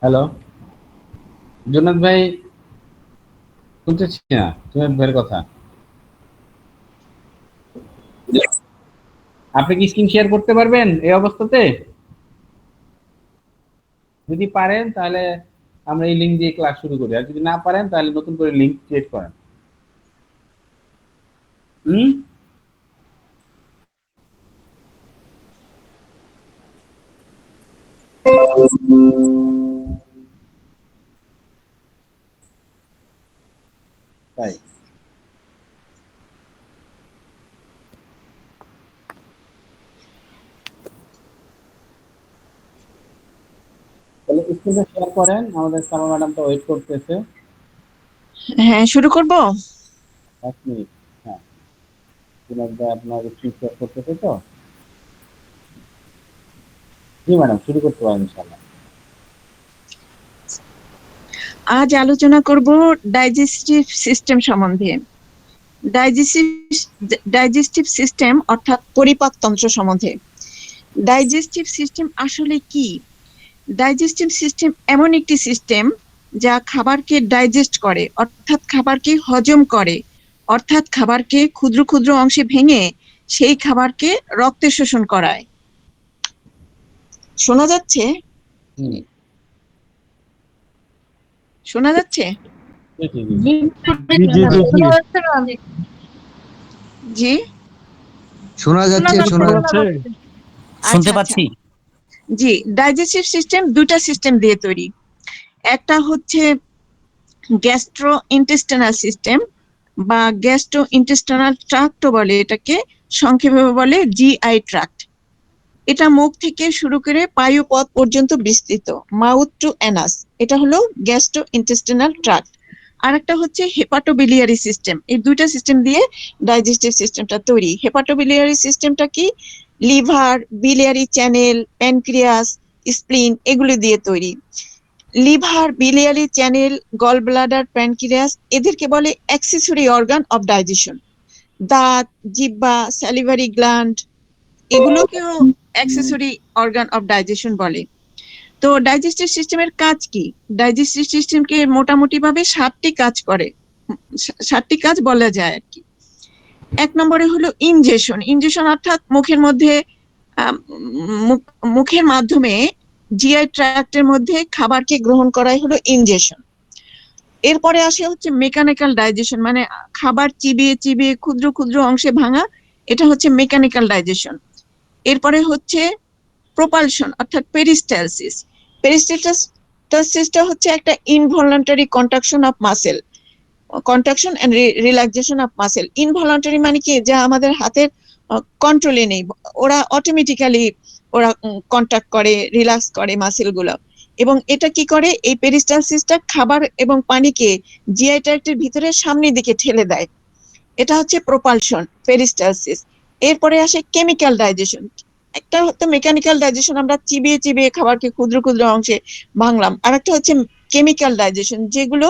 Hello, Junad ভাই, শুনতেছি না জুনাদ ভাইয়ের কথা। আপনি কি স্ক্রিন শেয়ার করতে পারবেন এই অবস্থাতে? যদি পারেন তাহলে আমরা এই লিঙ্ক দিয়ে ক্লাস শুরু করি, আর যদি না পারেন তাহলে নতুন করে লিঙ্ক ক্রিয়েট করেন। হুম। তাই তাহলে স্ক্রিনটা শেয়ার করেন, আমাদের সামা ম্যাডাম তো ওয়েট করতেছে। হ্যাঁ, শুরু করব। 1 মিনিট। হ্যাঁ, জুনাদ ভাই আপনার স্ক্রিন শেয়ার করতেছে তো। জি ম্যাডাম, শুরু করতে পারেন ইনশাআল্লাহ। আজ আলোচনা করব ডাইজেস্টিভ সিস্টেম সম্বন্ধে। ডাইজেস্টিভ ডাইজেস্টিভ সিস্টেম অর্থাৎ পরিপাকতন্ত্র সম্বন্ধে। ডাইজেস্টিভ সিস্টেম আসলে কি? ডাইজেস্টিভ সিস্টেম এমন একটি সিস্টেম যা খাবারকে ডাইজেস্ট করে, অর্থাৎ খাবারকে হজম করে, অর্থাৎ খাবারকে ক্ষুদ্র ক্ষুদ্র অংশে ভেঙে সেই খাবারকে রক্তে শোষণ করায়। শোনা যাচ্ছে? হুম। শোনা যাচ্ছে? জি জি জি। জি জি জি জি জি। জি। শোনা যাচ্ছে শোনা যাচ্ছে। শুনতে আচ্ছা আচ্ছা। পাচ্ছি। জি, ডাইজেস্টিভ সিস্টেম দুটা সিস্টেম দিয়ে তৈরি। একটা হচ্ছে গ্যাস্ট্রো ইন্টেস্টিনাল সিস্টেম বা গ্যাস্ট্রো ইন্টেস্টিনাল ট্রাক্টও বলে এটাকে, সংক্ষেপে বলে জিআই ট্রাক্ট। এটা মুখ থেকে শুরু করে পায়ুপথ পর্যন্ত বিস্তৃত, মাউথ টু অ্যানাস। এটা হলো গ্যাস্ট্রো ইন্টেস্টিনাল ট্রাক্ট। আর একটা হচ্ছে হেপাটোবিলিয়ারি সিস্টেম। এই দুইটা সিস্টেম দিয়ে ডাইজেস্টিভ সিস্টেমটা তৈরি। হেপাটোবিলিয়ারি সিস্টেমটা কি? Liver, biliary channel, pancreas, spleen এগুলো দিয়ে তৈরি। Liver, biliary channel, gall bladder, pancreas এদেরকে বলে অ্যাক্সেসরি অর্গান অফ ডাইজেশন। দাঁত, জিহ্বা, স্যালিভারি গ্ল্যান্ড এগুলোকেও অ্যাক্সেসরি অর্গান অফ ডাইজেশন বলে। তো ডাইজেস্টিভ সিস্টেমের কাজ কি? ডাইজেস্টিভ সিস্টেমকে মোটামুটি ভাবে 7টি কাজ করে। 7টি কাজ বলা যায় আর কি। 1 নম্বরে হলো ইনজেশন। ইনজেশন অর্থাৎ মুখের মধ্যে মুখের মাধ্যমে জিআই ট্র্যাক্টের মধ্যে খাবারকে গ্রহণ করাই হলো ইনজেশন। এরপরে আসে হচ্ছে মেকানিক্যাল ডাইজেশন, মানে খাবার চিবিয়ে চিবিয়ে ক্ষুদ্র ক্ষুদ্র অংশে ভাঙা, এটা হচ্ছে মেকানিক্যাল ডাইজেশন। এরপরে হচ্ছে প্রপালশন অর্থাৎ পেরিস্টালসিস। পেরিস্টালসিসটা হচ্ছে একটা involuntary contraction of muscle, contraction and relaxation of muscle. Involuntary মানে কি? যা আমাদের হাতের কন্ট্রোলে নেই, ওরা অটোমেটিক্যালি ওরা কন্ট্রাক্ট করে, রিল্যাক্স করে মাসেল গুলো। এবং এটা কি করে? এই পেরিস্টালসিসটা খাবার এবং পানিকে জিআই ট্র্যাক্টের ভিতরে সামনের দিকে ঠেলে দেয়। এটা হচ্ছে প্রপালশন, পেরিস্টালসিস। এরপরে আসে কেমিক্যাল ডাইজেশন। একটা হচ্ছে মেকানিক্যাল ডাইজেশন, আমরা চিবিয়ে চিবিয়ে খাবারকে ক্ষুদ্র ক্ষুদ্র অংশে ভাঙলাম। আর একটা হচ্ছে কেমিক্যাল ডাইজেশন, যেগুলো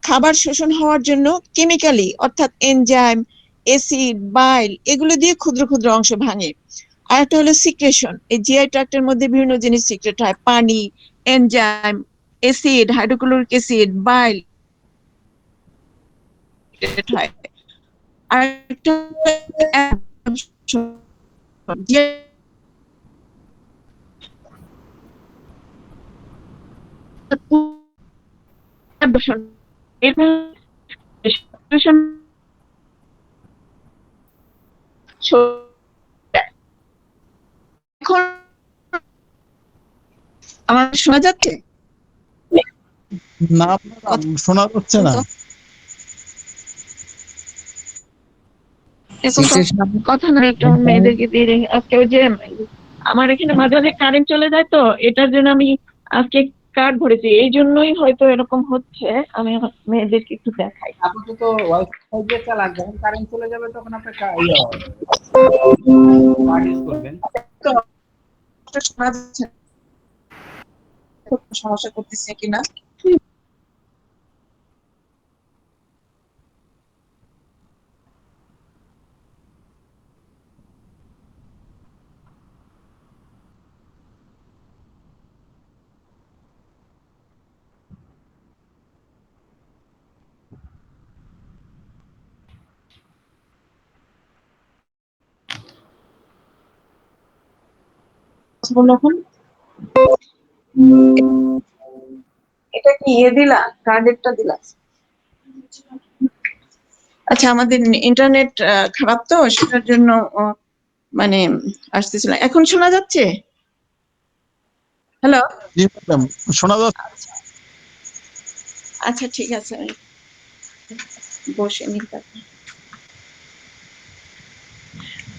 খাবার শোষণ হওয়ার জন্য কেমিক্যালি অর্থাৎ এনজাইম, এসিড, বাইল এগুলো দিয়ে ক্ষুদ্র ক্ষুদ্র অংশ ভাঙে। আর একটা হলো সিক্রেশন। এই জিআই ট্র্যাক্টের মধ্যে বিভিন্ন জিনিস সিক্রেট হয়, পানি, এনজাইম, এসিড, হাইড্রোক্লোরিক অ্যাসিড, বাইল হয়। আর একটা এখন আমার শোনা যাচ্ছে? না ম্যাডাম, কথা শোনা যাচ্ছে না। তো এরকম সিচুয়েশন কথা না, একটু মেয়েদেরকে দিয়ে রেখে আজকে ওই যে আমার এখানে মাঝে মাঝে কারেন্ট চলে যায়, তো এটার জন্য আমি আজকে কার্ড ভরেছি, এই জন্যই হয়তো এরকম হচ্ছে। আমি আমার মেয়েদেরকে একটু দেখাই। আপাতত ওয়াইফাই দিয়ে চালান, যখন কারেন্ট চলে যাবে তখন আপনি কার্ড ইউজ করবেন। তো শোনা যাচ্ছে না, সমস্যা করতেছে কিনা। এখন এটা কি দিলা কার্ডেরটা দিলা? আচ্ছা, আমাদের ইন্টারনেট খারাপ তো সেটার জন্য মানে আসতেছিল। এখন শোনা যাচ্ছে? হ্যালো, জি ম্যাডাম, শোনা যাচ্ছে। আচ্ছা ঠিক আছে, আমি বসে নিতে।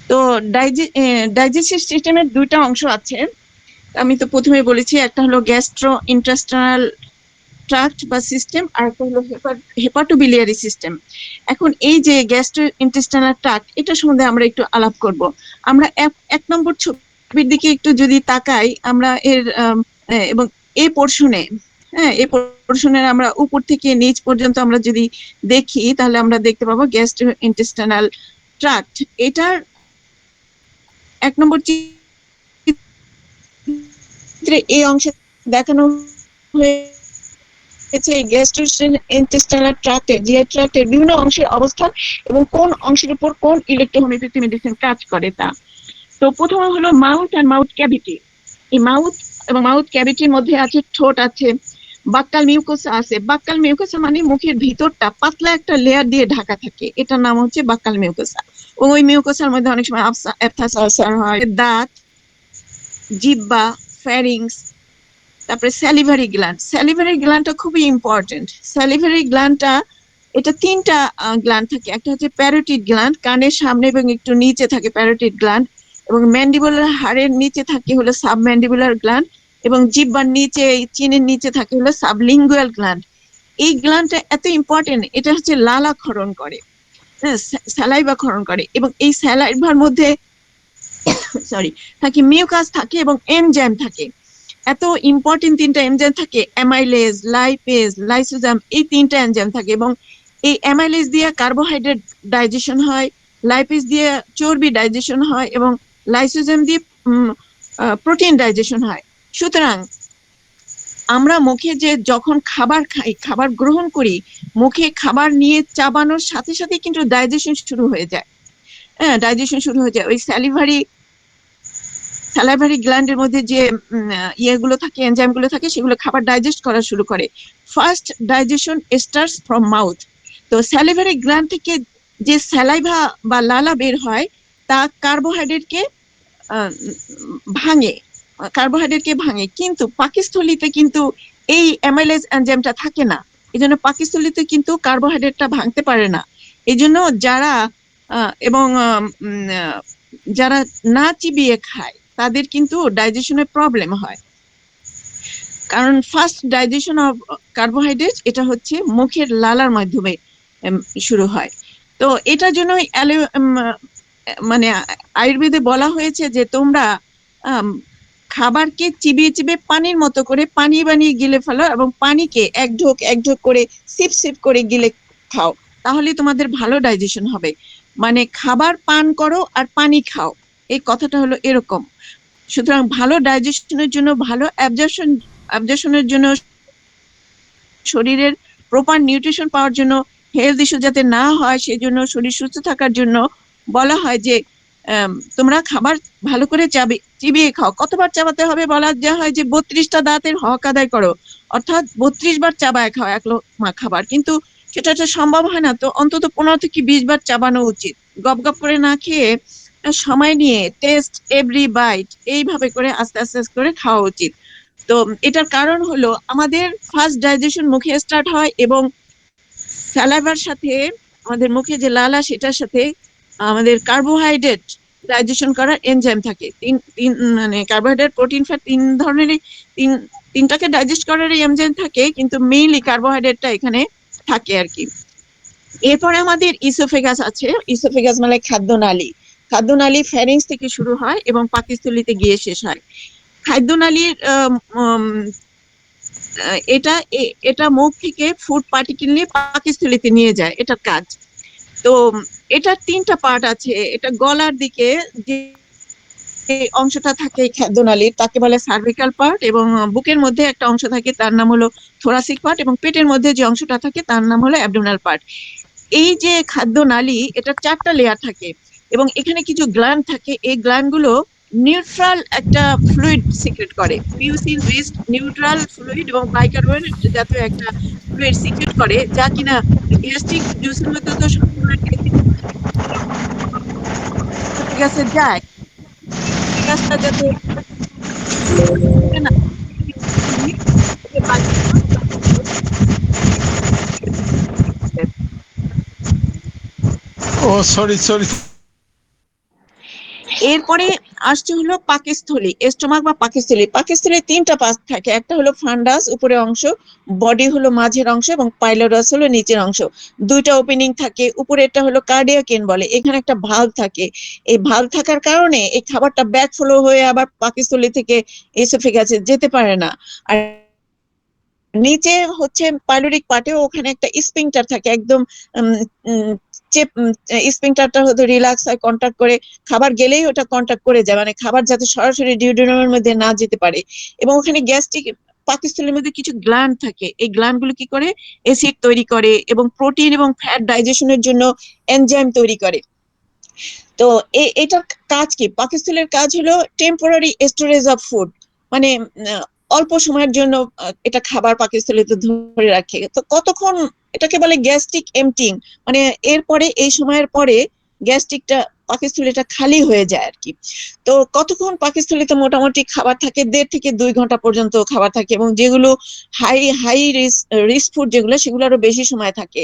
তো ডাইজেস্টিভ সিস্টেমের দুইটা অংশ আছে। আমি তো প্রথমে বলেছি, একটা হলো গ্যাস্ট্রো ইন্টেস্টাইনাল ট্রাক্ট বা সিস্টেম, আর একটা হলো হেপাটোবিলিয়ারি সিস্টেম। এখন এই যে গ্যাস্ট্রো ইন্টেস্টাইনাল ট্রাক্ট, এটা সম্বন্ধে আমরা একটু আলাপ করব। আমরা এক নম্বর ছবির দিকে একটু যদি তাকাই, আমরা এর এবং এই পোর্শনে, হ্যাঁ, এই পোর্শনের আমরা উপর থেকে নিচ পর্যন্ত আমরা যদি দেখি, তাহলে আমরা দেখতে পাবো গ্যাস্ট্রো ইন্টেস্টাইনাল ট্রাক্ট। এটার এক নম্বর চিত্রে এই অংশে দেখানো হয়েছে গ্যাস্ট্রোইন্টেস্টাইনাল ট্র্যাক্টের, জিআই ট্র্যাক্টের বিভিন্ন অংশের অবস্থান এবং কোন অংশের উপর কোন ইলেকট্রোহোমিওপ্যাথি মেডিসিন কাজ করে তা। তো প্রথমে হলো মাউথ আর মাউথ ক্যাভিটি। এই মাউথ এবং মাউথ ক্যাভিটির মধ্যে আছে ঠোঁট, আছে বাক্কাল মিউকোসা আছে। বাক্কাল মিউকোসা মানে মুখের ভিতরটা পাতলা একটা লেয়ার দিয়ে ঢাকা থাকে, এটার নাম হচ্ছে বাক্কাল মিউকোসা। ওই মিউকোসার মধ্যে অনেক সময় অ্যাপথাস আলসার হয়। দাঁত, জিহ্বা, ফ্যারিংস, তারপরে স্যালিভারি গ্ল্যান্ড। স্যালিভারি গ্ল্যান্ডটা খুবই ইম্পর্টেন্ট। স্যালিভারি গ্ল্যান্ডটা, এটা তিনটা গ্ল্যান্ড থাকে। একটা হচ্ছে প্যারোটিড গ্ল্যান্ড, কানের সামনে এবং একটু নিচে থাকে প্যারোটিড গ্ল্যান্ড, এবং ম্যান্ডিবুলার হাড়ের নিচে থাকে হলো সাবম্যান্ডিবুলার গ্ল্যান্ড, এবং জিহ্বার নিচে, চিনের নিচে থাকে হলো সাবলিঙ্গুয়াল গ্ল্যান্ড। এই গ্ল্যান্ডটা এত ইম্পর্টেন্ট, এটা হচ্ছে লালা ক্ষরণ করে, হ্যাঁ, স্যালাইভা ক্ষরণ করে, এবং এই স্যালাইভার মধ্যে সরি থাকে মিউকাস থাকে এবং এনজাইম থাকে। এত ইম্পর্টেন্ট তিনটা এনজাইম থাকে, অ্যামাইলেজ, লাইপেজ, লাইসোজাম, এই তিনটা এনজাইম থাকে। এবং এই অ্যামাইলেজ দিয়ে কার্বোহাইড্রেট ডাইজেশন হয়, লাইপেজ দিয়ে চর্বি ডাইজেশন হয়, এবং লাইসোজাম দিয়ে প্রোটিন ডাইজেশন হয়। সুতরাং আমরা মুখে যে যখন খাবার খাই, খাবার গ্রহণ করি, মুখে খাবার নিয়ে চাবানোর সাথে সাথে কিন্তু ডাইজেশন শুরু হয়ে যায়। হ্যাঁ, ডাইজেশন শুরু হয়ে যায়। ওই স্যালাইভারি গ্ল্যান্ডের মধ্যে যে ইয়েগুলো থাকে, এনজাইমগুলো থাকে, সেগুলো খাবার ডাইজেস্ট করা শুরু করে। First digestion starts from mouth. তো স্যালিভারি গ্ল্যান্ড থেকে যে স্যালাইভা বা লালা বের হয়, তা কার্বোহাইড্রেটকে ভাঙে, ভাঙে, কিন্তু পাকস্থলীতে কিন্তু এই অ্যামাইলেজ এনজাইমটা থাকে না। এই জন্য পাকস্থলীতে কিন্তু কার্বোহাইড্রেটটা ভাঙতে পারে না। এই জন্য যারা যারা না চিবিয়ে খায়, তাদের কিন্তু ডাইজেশনের প্রবলেম হয়। কারণ ফার্স্ট ডাইজেশন অফ কার্বোহাইড্রেট, এটা হচ্ছে মুখের লালার মাধ্যমে শুরু হয়। তো এটার জন্য মানে আয়ুর্বেদে বলা হয়েছে যে তোমরা খাবারকে চিবিয়ে চিবিয়ে পানির মতো করে পানি বানিয়ে গিলে ফেলো, এবং পানিকে এক ঢোক করে সিপ সিপ করে গিলে খাও, তাহলে তোমাদের ভালো ডাইজেশন হবে। মানে খাবার পান করো আর পানি খাও, এই কথাটা হলো এরকম। সুতরাং ভালো ডাইজেশনের জন্য, ভালো অ্যাবজর্পশনের জন্য, শরীরের প্রপার নিউট্রিশন পাওয়ার জন্য, হেলথ ইস্যু যাতে না হয় সেই জন্য, শরীর সুস্থ থাকার জন্য বলা হয় যে তোমরা খাবার ভালো করে চিবিয়ে খাও। কতবার চাবাতে হবে? বলা হয় যে 32টা দাঁতের হক আদায় করো, অর্থাৎ 32 বার চাবায় খাও এক লোকমা খাবার। কিন্তু সেটা সম্ভব হয় না, তো অন্তত 15 থেকে 20 বার চাবানো উচিত। গপ গপ করে না খেয়ে সময় নিয়ে টেস্ট এভরি বাইট, এইভাবে করে আস্তে আস্তে করে খাওয়া উচিত। তো এটার কারণ হলো আমাদের ফার্স্ট ডাইজেশন মুখে স্টার্ট হয়, এবং স্যালাইভার সাথে আমাদের মুখে যে লালা, সেটার সাথে আমাদের কার্বোহাইড্রেট ডাইজেশন করার এনজাইম থাকে। মানে কার্বোহাইড্রেট, প্রোটিন, ফ্যাট, তিনটাকে ডাইজেস্ট করার এনজাইম থাকে, কিন্তু মেইনলি কার্বোহাইড্রেটটা এখানে থাকে আর কি। এরপরে আমাদের ইসোফেগাস আছে। ইসোফেগাস মানে খাদ্যনালী। খাদ্যনালী ফ্যারিংস থেকে শুরু হয় এবং পাকস্থলীতে গিয়ে শেষ হয়। খাদ্যনালীর এটা মুখ থেকে ফুড পার্টিকেল নিয়ে পাকস্থলীতে নিয়ে যায়, এটার কাজ। তো এটার তিনটা পার্ট আছে। এটা গলার দিকে যে অংশটা থাকে খাদ্যনালীর, তাকে বলে সার্ভিক্যাল পার্ট, এবং বুকের মধ্যে একটা অংশ থাকে, তার নাম হলো থোরাসিক পার্ট, এবং পেটের মধ্যে যে অংশটা থাকে তার নাম হলো অ্যাবডোমিনাল পার্ট। এই যে খাদ্যনালী, এটা 4টা লেয়ার থাকে, এবং এখানে কিছু গ্ল্যান্ড থাকে। এই গ্ল্যান্ড গুলো নিউট্রাল একটা ফ্লুইড সিক্রেট করে, মিউসিন রিচ নিউট্রাল ফ্লুইড এবং বাইকার্বনেট জাতীয় একটা ফ্লুইড সিক্রেট করে, যা কিনা গ্যাস্ট্রিক জুসের মধ্যে তো সবসময় গ্যাসে যায়, গ্যাসটা যাতে না ও সরি সরি। এরপরে আসছে হলো পাকস্থলী, এস্টোমাক বা পাকস্থলী। পাকস্থলী তিনটা পার্ট থাকে, একটা হলো ফান্ডাস উপরের অংশ, বডি হলো মাঝের অংশ এবং পাইলোরাস হলো নিচের অংশ। দুইটা ওপেনিং থাকে, উপরেরটা হলো কার্ডিয়াক এন বলে, এখানে একটা ভালভ থাকে। এই ভালভ থাকার কারণে এই খাবারটা ব্যাক ফ্লো হয়ে আবার পাকস্থলী থেকে এসোফেগাসে যেতে পারে না। আর নিচে হচ্ছে পাইলোরিক পার্টে ওখানে একটা স্পিংটার থাকে, একদম স্পিংটারটা হয়তো রিল্যাক্স হয়, কন্ট্যাক্ট করে খাবার গেলেই ওটা কন্ট্যাক্ট করে যায়, মানে খাবার যাতে সরাসরি ডিউডেনামের মধ্যে না যেতে পারে। এবং ওখানে গ্যাস্ট্রিক পাকস্থলীর মধ্যে কিছু গ্ল্যান্ড থাকে, এই গ্ল্যান্ড গুলো কি করে অ্যাসিড তৈরি করে এবং প্রোটিন এবং ফ্যাট ডাইজেশনের জন্য এনজাইম তৈরি করে। তো এটার কাজ কি? পাকস্থলীর কাজ হলো টেম্পোরারি স্টোরেজ অফ ফুড, মানে অল্প সময়ের জন্য এটা খাবার পাকস্থলীতে ধরে রাখে। তো কতক্ষণ, এটাকে বলে গ্যাস্ট্রিক এমটিং, মানে এরপরে এই সময়ের পরে গ্যাস্ট্রিকটা পাকস্থলীটা খালি হয়ে যায় আর কি। তো কতক্ষণ পাকস্থলীতে মোটামুটি খাবার থাকে? 1.5 থেকে 2 ঘন্টা পর্যন্ত খাবার থাকে, এবং যেগুলো হাই হাই রিস্ক ফুড যেগুলো, সেগুলো আরো বেশি সময় থাকে।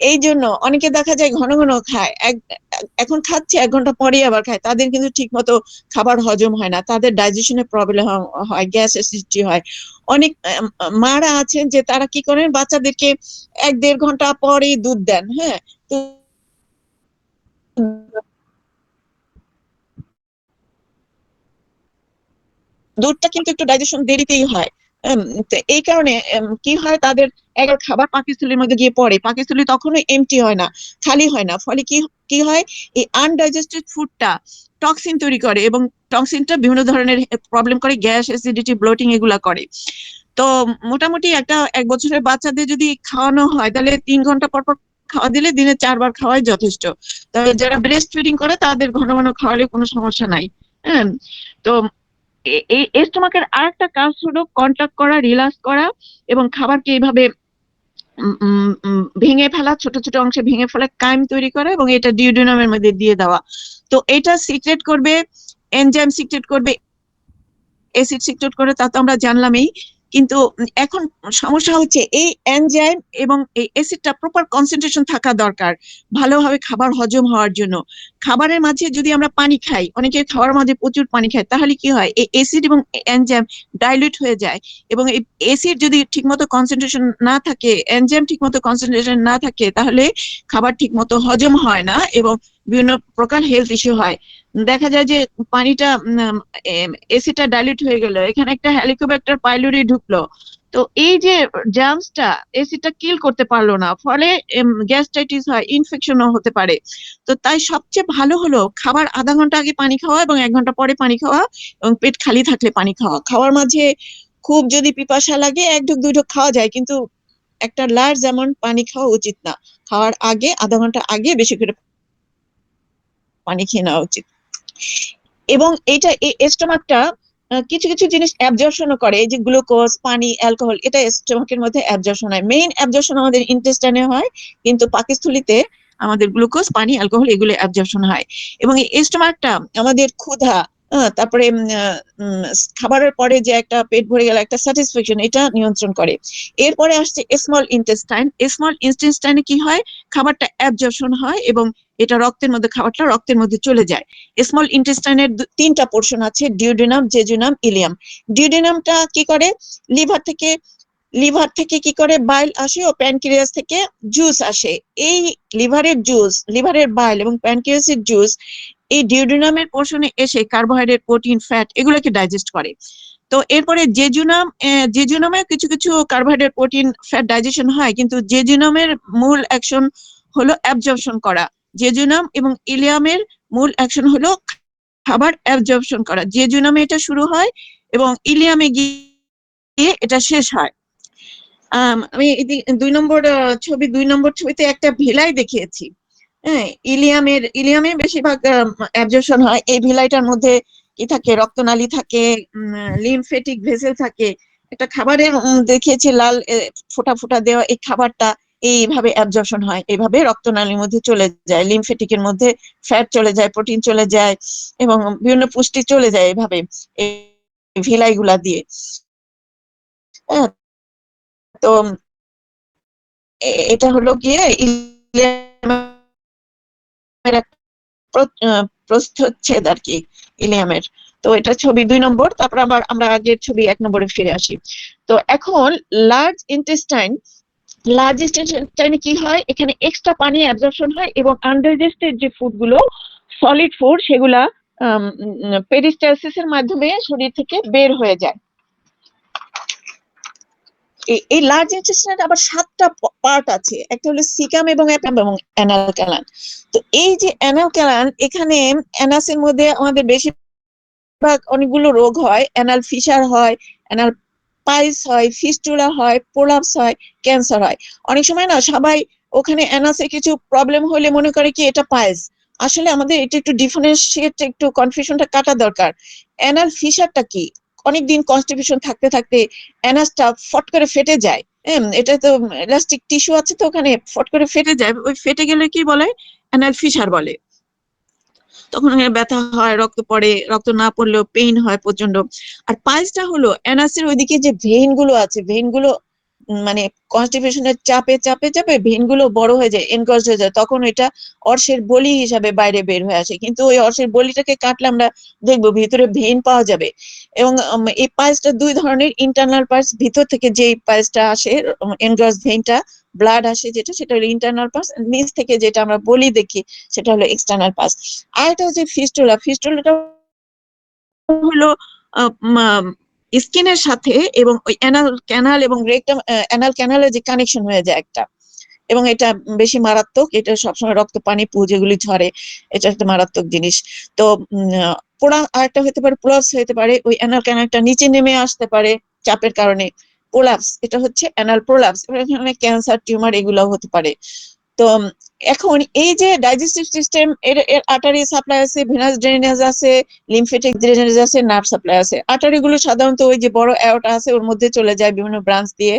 এই জন্য অনেকে দেখা যায় ঘন ঘন খায়, এখন খাচ্ছে 1 ঘন্টা পরেই আবার খায়, তাদের কিন্তু ঠিক মতো খাবার হজম হয় না, তাদের ডাইজেশনের প্রবলেম হয়, গ্যাস অ্যাসিডিটি হয়। অনেক মারা আছেন যে তারা কি করেন, বাচ্চাদেরকে 1-1.5 ঘন্টা পরেই দুধ দেন। হ্যাঁ, তো দুধটা কিন্তু একটু ডাইজেশন দেরিতেই হয়। তো এই কারণে কি হয়, তাদের একবার খাবার পাকস্থলীর মধ্যে গিয়ে পড়ে, পাকস্থলী তখনো এমটি হয় না, খালি হয় না। ফলে কি কি হয়, এই আনডাইজেস্টেড ফুডটা টক্সিন তৈরি করে, এবং টক্সিনটা বিভিন্ন ধরনের প্রবলেম করে, গ্যাস অ্যাসিডিটি ব্লোটিং এগুলা করে। তো মোটামুটি একটা 1 বছরের বাচ্চাদের যদি খাওয়ানো হয়, তাহলে 3 ঘন্টা পর পর খাওয়া দিলে দিনে 4 বার খাওয়াই যথেষ্ট। তবে যারা ব্রেস্ট ফিডিং করে তাদের ঘন ঘন খাওয়ালে কোনো সমস্যা নাই। হ্যাঁ, তো এই স্টোমাকের আরেকটা কাজ হলো কন্ট্যাক্ট করা, রিল্যাক্স করা এবং খাবারকে এইভাবে ভেঙে ফেলা, ছোট ছোট অংশে ভেঙে ফেলা, কাইম তৈরি করা এবং এটা ডিউডেনামের মধ্যে দিয়ে দেওয়া। তো এটা সিক্রেট করবে, এনজাইম সিক্রেট করবে, অ্যাসিড সিক্রেট করে, তা তো আমরা জানলামই। কিন্তু এখন সমস্যা হচ্ছে এই এনজাইম এবং এই অ্যাসিডটা প্রপার কনসেন্ট্রেশন থাকা দরকার ভালোভাবে খাবার হজম হওয়ার জন্য। খাবারের মাঝে যদি আমরা পানি খাই, অনেকে খাওয়ার মাঝে প্রচুর পানি খায়, তাহলে কি হয়, এই অ্যাসিড এবং এনজাইম ডাইলিউট হয়ে যায়। এবং এই অ্যাসিড যদি ঠিকমতো কনসেন্ট্রেশন না থাকে, এনজাইম ঠিকমতো কনসেন্ট্রেশন না থাকে, তাহলে খাবার ঠিকমতো হজম হয় না এবং বিভিন্ন প্রকার হেলথ ইস্যু হয়। দেখা যায় যে পানিটা এসিটা ডাইলিউট হয়ে গেল, এখানে একটা হেলিকোব্যাক্টার পাইলোরি ঢুকলো, তো এই যে জার্মসটা এসিডটা কিল করতে পারলো না, ফলে গ্যাস্ট্রাইটিস হয়, ইনফেকশনও হতে পারে। তো তাই সবচেয়ে ভালো হলো খাবার আধা ঘন্টা আগে পানি খাওয়া এবং 1 ঘন্টা পরে পানি খাওয়া, এবং পেট খালি থাকলে পানি খাওয়া। খাওয়ার মাঝে খুব যদি পিপাসা লাগে 1 ঢোক 2 ঢোক খাওয়া যায়, কিন্তু একটা লার্জ অ্যামাউন্ট পানি খাওয়া উচিত না। খাওয়ার আগে আধা ঘন্টা আগে বেশি করে পানি খেয়ে নেওয়া উচিত। এবং এইটা স্টোমাকটা কিছু কিছু জিনিস অ্যাবজর্পশনও করে, এই যে গ্লুকোজ, পানি, অ্যালকোহল, এটা স্টোমাকের মধ্যে অ্যাবজর্পশন হয়। মেইন অ্যাবজর্পশন আমাদের ইন্টেস্টাইনে হয়, কিন্তু পাকস্থলীতে আমাদের গ্লুকোজ, পানি, অ্যালকোহল এগুলো অ্যাবজর্পশন হয়। এবং এই স্টোমাকটা আমাদের ক্ষুধা, তারপরে খাবারের পরে যে একটা পেট ভরে গেল একটা স্যাটিসফ্যাকশন, এটা নিয়ন্ত্রণ করে। এরপরে আসছে স্মল ইন্টেস্টাইন। স্মল ইন্টেস্টাইনে কি হয়, খাবারটা অ্যাবজর্পশন হয় এবং এটা রক্তের মধ্যে, খাবারটা রক্তের মধ্যে চলে যায়। স্মল ইন্টেস্টাইনের 3টা পোর্শন আছে, ডিউডেনাম, জেজুনাম, ইলিয়াম। ডিউডেনামটা কি করে, লিভার থেকে কি করে বাইল আসে ও প্যানক্রিয়াস থেকে জুস আসে। এই লিভারের বাইল এবং প্যানক্রিয়াসের জুস এই ডিউডেনামের পোর্শনে এসে কার্বোহাইড্রেট, প্রোটিন, ফ্যাট এগুলোকে ডাইজেস্ট করে। তো এরপরে জেজুনামে কিছু কিছু কার্বোহাইড্রেট, প্রোটিন, ফ্যাট ডাইজেশন হয়, কিন্তু জেজুনামের মূল অ্যাকশন হলো অ্যাবজর্পশন করা। জেজুনাম এবং ইলিয়ামের মূল অ্যাকশন হলো খাবার অ্যাবজর্পশন করা। জেজুনামে এটা শুরু হয় এবং ইলিয়ামে গিয়ে এটা শেষ হয়। আমি 2 নম্বর ছবিতে একটা ভিলাই দেখিয়েছি। হ্যাঁ, ইলিয়ামে বেশিরভাগ অ্যাবজর্পশন হয়। এই ভিলাইটার মধ্যে কি থাকে, রক্তনালী থাকে, লিমফেটিক ভেসেল থাকে। একটা খাবারের দেখিয়েছি লাল ফোঁটা ফোঁটা দেওয়া, এই খাবারটা এইভাবে অ্যাবজর্পশন হয়, এইভাবে রক্তনালীর মধ্যে চলে যায়, লিমফেটিকের মধ্যে ফ্যাট চলে যায়, প্রোটিন চলে যায়, এবং বিভিন্ন পুষ্টি চলে যায় এইভাবে এই ভিলাই গুলা দিয়ে। হ্যাঁ, তো এটা হলো গিয়ে ইলিয়ামের এক প্রস্থচ্ছেদ আর কি, ইলিয়ামের। তো এটা ছবি 2 নম্বর। তারপর আবার আমরা আগের ছবি 1 নম্বরে ফিরে আসি। তো এখন লার্জ ইন্টেস্টাইনে কি হয়, এখানে এক্সট্রা পানি অ্যাবজর্পশন হয় এবং আনডাইজেস্টেড যে ফুড গুলো, সলিড ফুড, সেগুলা পেরিস্টালসিস এর মাধ্যমে শরীর থেকে বের হয়ে যায়। এই লার্জ ইন্টেস্টাইনের আবার 7টা পার্ট আছে, একটা হলো সিকাম এবং অ্যানাল ক্যানাল। তো এই যে অ্যানাল ক্যানাল, এখানে অ্যানাসের মধ্যে আমাদের বেশিরভাগ অনেকগুলো রোগ হয়, অ্যানাল ফিশার হয়, অ্যানাল পাইলস হয়, ফিস্টুলা হয়, প্রোলাপস হয়, ক্যান্সার হয়। অনেক সময় না সবাই ওখানে অ্যানাসে কিছু প্রবলেম হলে মনে করে কি এটা পাইলস। আসলে আমাদের এটা একটু ডিফারেন্সিয়েট, একটু কনফিউশনটা কাটা দরকার। অ্যানাল ফিশারটা কি, অনেকদিন কনস্টিপেশন থাকতে থাকতে অ্যানাসটা ফট করে ফেটে যায়। এটা তো ইলাস্টিক টিস্যু আছে, তো ওখানে ফট করে ফেটে যায়, ওই ফেটে গেলে কি বলে, অ্যানাল ফিশার বলে। তখন ব্যথা হয়, রক্ত পড়ে, রক্ত না পড়লেও পেইন হয় প্রচন্ড। আর পাইলসটা হলো অ্যানাসের ওইদিকে যে ভেইন গুলো আছে, ভেইন গুলো মানে কনস্টিপেশনের চাপে চাপে চাপে ভেইন গুলো বড় হয়ে যায়, এনগজ হয়ে যায়, তখন এটা অর্শের বলি হিসাবে বাইরে বের হয়ে আসে। কিন্তু ওই অর্শের বলিটাকে কাটলে আমরা দেখবো ভিতরে ভেইন পাওয়া যাবে। এবং এই পাইলসটা 2 ধরনের, ইন্টারনাল পাইলস, ভিতর থেকে যে পাইলসটা আসে, এনগজ ভেইনটা, ব্লাড আসে যেটা, সেটা হলো ইন্টারনাল পাইলস। নিচ থেকে যেটা আমরা বলি দেখি, সেটা হলো এক্সটার্নাল পাইলস। আর একটা হচ্ছে ফিস্টুলাটা হলো স্কিনের সাথে এবং ওই অ্যানাল ক্যানাল এবং রেকটাম, অ্যানাল ক্যানালের যে কানেকশন হয়ে যায় একটা, এবং এটা বেশি মারাত্মক। এটা সবসময় রক্ত পানি পু যেগুলি ঝরে, এটা একটা মারাত্মক জিনিস। তো পোড়া আরেকটা হতে পারে, প্রলাপস হতে পারে, ওই অ্যানাল ক্যানালটা নিচে নেমে আসতে পারে চাপের কারণে, প্রলাপস, এটা হচ্ছে অ্যানাল প্রলাপস। এখানে ক্যান্সার, টিউমার এগুলাও হতে পারে। তো এখন এই যে ডাইজেস্টিভ সিস্টেম, এর আর্টারি সাপ্লাই আছে, ভেনাস ড্রেনেজ আছে, লিমফেটিক ড্রেনেজ আছে, নার্ভ সাপ্লাই আছে। আর্টারি গুলো সাধারণত ওই যে বড় অ্যাওর্টা আছে ওর মধ্যে চলে যায় বিভিন্ন ব্রাঞ্চ দিয়ে,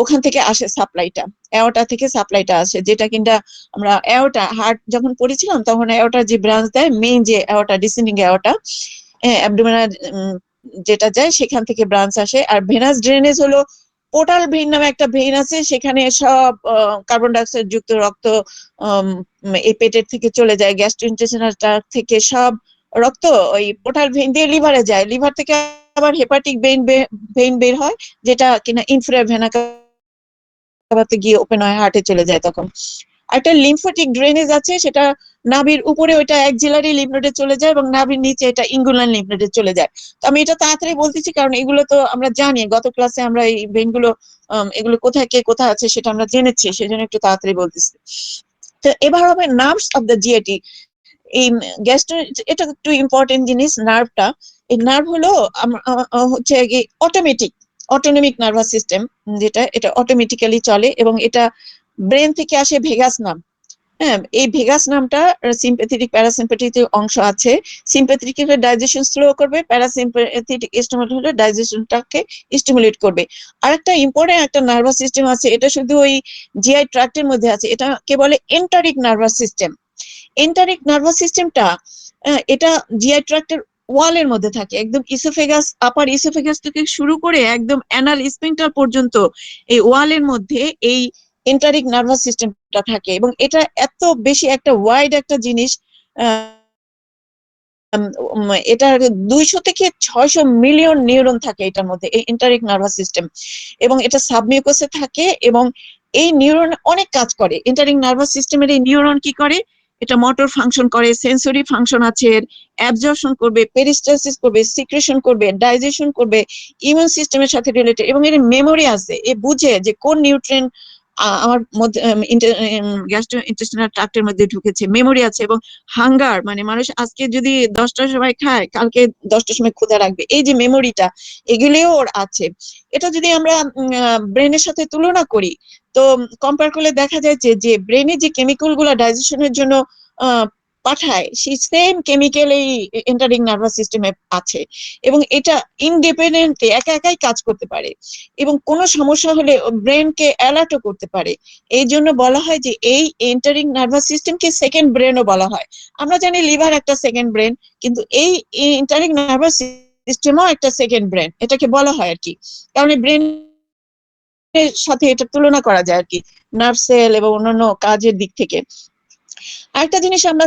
ওখান থেকে আসে সাপ্লাইটা, অ্যাওর্টা থেকে সাপ্লাইটা আসে, যেটা কিনা আমরা অ্যাওর্টা হার্ট যখন পড়েছিলাম তখন অ্যাওর্টার যে ব্রাঞ্চ দেয়, মেইন যে অ্যাওর্টা, ডিসেন্ডিং অ্যাওর্টা, অ্যাবডোমিনাল যেটা যায় সেখান থেকে ব্রাঞ্চ আসে। আর ভেনাস ড্রেনেজ হলো পোর্টাল ভেইন নামে একটা ভেইন আছে, সেখানে সব কার্বন ডাইঅক্সাইড যুক্ত রক্ত এই পেটের থেকে চলে যায়, গ্যাস্ট্রোইন্টেস্টিনাল ট্র্যাক্ট থেকে সব রক্ত ওই পোর্টাল ভেইন দিয়ে লিভারে যায়, লিভার থেকে আবার হেপাটিক ভেইন বের হয়, যেটা কিনা ইনফেরিয়র ভেনা কাভাতে গিয়ে ওপেন হয়, হার্টে চলে যায় তখন। একটা লিম্ফেটিক ড্রেনেজ আছে, সেটা নাভির উপরে ওইটা অ্যাক্সিলারি লিম্ফ নোডে চলে যায় এবং নাভির নিচে এটা ইঙ্গুলার লিম্ফ নোডে চলে যায়। তো আমি এটা তাড়াতাড়ি বলতেছি কারণ এগুলো তো আমরা জানি, গত ক্লাসে আমরা এই ভেইনগুলো এগুলো কোথায় কে কোথায় আছে সেটা আমরা জেনেছি, সেজন্য একটু তাড়াতাড়ি বলতেছি। তো এবার হবে নার্ভস অফ দ্য জিআইটি। এই গ্যাস্ট্রো, এটা একটু ইম্পর্টেন্ট জিনিস, নার্ভটা। এই নার্ভ হলো হচ্ছে অটোমেটিক, অটোনমিক নার্ভাস সিস্টেম, যেটা এটা অটোমেটিক্যালি চলে, এবং এটা ব্রেন থেকে আসে ভেগাস নাম। হ্যাঁ, এই ভেগাস নামটা সিম্প্যাথেটিক প্যারাসিম্প্যাথেটিক অংশ আছে। সিম্প্যাথেটিক হলে ডাইজেশন স্লো করবে, প্যারাসিম্প্যাথেটিক স্টিমুলেট হলে ডাইজেশনটাকে স্টিমুলেট করবে। আরেকটা ইম্পর্টেন্ট একটা নার্ভাস সিস্টেম আছে, এটা শুধু ওই জিআই ট্র্যাক্টের মধ্যে আছে, এটা কে বলে enteric nervous system. Enteric nervous সিস্টেমটা এটা জিআই ট্র্যাক্টের ওয়ালের মধ্যে থাকে, একদম ইসোফেগাস, আপার ইসোফেগাস থেকে শুরু করে একদম অ্যানাল স্ফিংক্টার পর্যন্ত এই ওয়ালের মধ্যে এই এন্টারিক নার্ভাস সিস্টেমটা থাকে। এবং এটা এত বেশি একটা ওয়াইড একটা জিনিস, এটা 200 থেকে 600 মিলিয়ন নিউরন থাকে এটার মধ্যে, এই এন্টারিক নার্ভাস সিস্টেম। এবং এটা সাবমিউকাসে থাকে, এবং এই নিউরন অনেক কাজ করে। এন্টারিক নার্ভাস সিস্টেমের এই নিউরন কি করে, এটা মোটর ফাংশন করে, সেন্সরি ফাংশন আছে, অ্যাবজর্পশন করবে, পেরিস্টালসিস করবে, সিক্রেশন করবে, ডাইজেশন করবে, ইমিউন সিস্টেমের সাথে রিলেটেড, এবং এর মেমোরি আছে, এ বুঝে যে কোন নিউট্রিয়েন্ট আমার মধ্যে গ্যাস্ট্রো ইন্টেস্টিনাল ট্রাক্টের মধ্যে ঢুকেছে, মেমোরি আছে। এবং হাঙ্গার, মানে মানুষ আজকে যদি 10টার সময় খায়, কালকে 10টার সময় ক্ষুধা রাখবে, এই যে মেমোরিটা, এগুলিও ওর আছে। এটা যদি আমরা ব্রেনের সাথে তুলনা করি, তো কম্পেয়ার করলে দেখা যায় যে ব্রেনে যে কেমিক্যাল গুলো ডাইজেশনের জন্য পাঠায় সেই সেম কেমিক্যাল এই এন্টারিং নার্ভাস সিস্টেমে আছে, এবং এটা ইনডিপেন্ডেন্টলি একা একাই কাজ করতে পারে, এবং কোনো সমস্যা হলে ব্রেনকে অ্যালার্টও করতে পারে। এই জন্য বলা হয় যে এই এন্টারিং নার্ভাস সিস্টেমকে সেকেন্ড ব্রেনও বলা হয়। আমরা জানি লিভার একটা সেকেন্ড ব্রেন, কিন্তু এই এন্টারিং নার্ভাস সিস্টেমও একটা সেকেন্ড ব্রেন, এটাকে বলা হয় আর কি, কারণ ব্রেন এর সাথে এটা তুলনা করা যায় আর কি, নার্ভ সেল এবং অন্যান্য কাজের দিক থেকে। আরেকটা জিনিস আমরা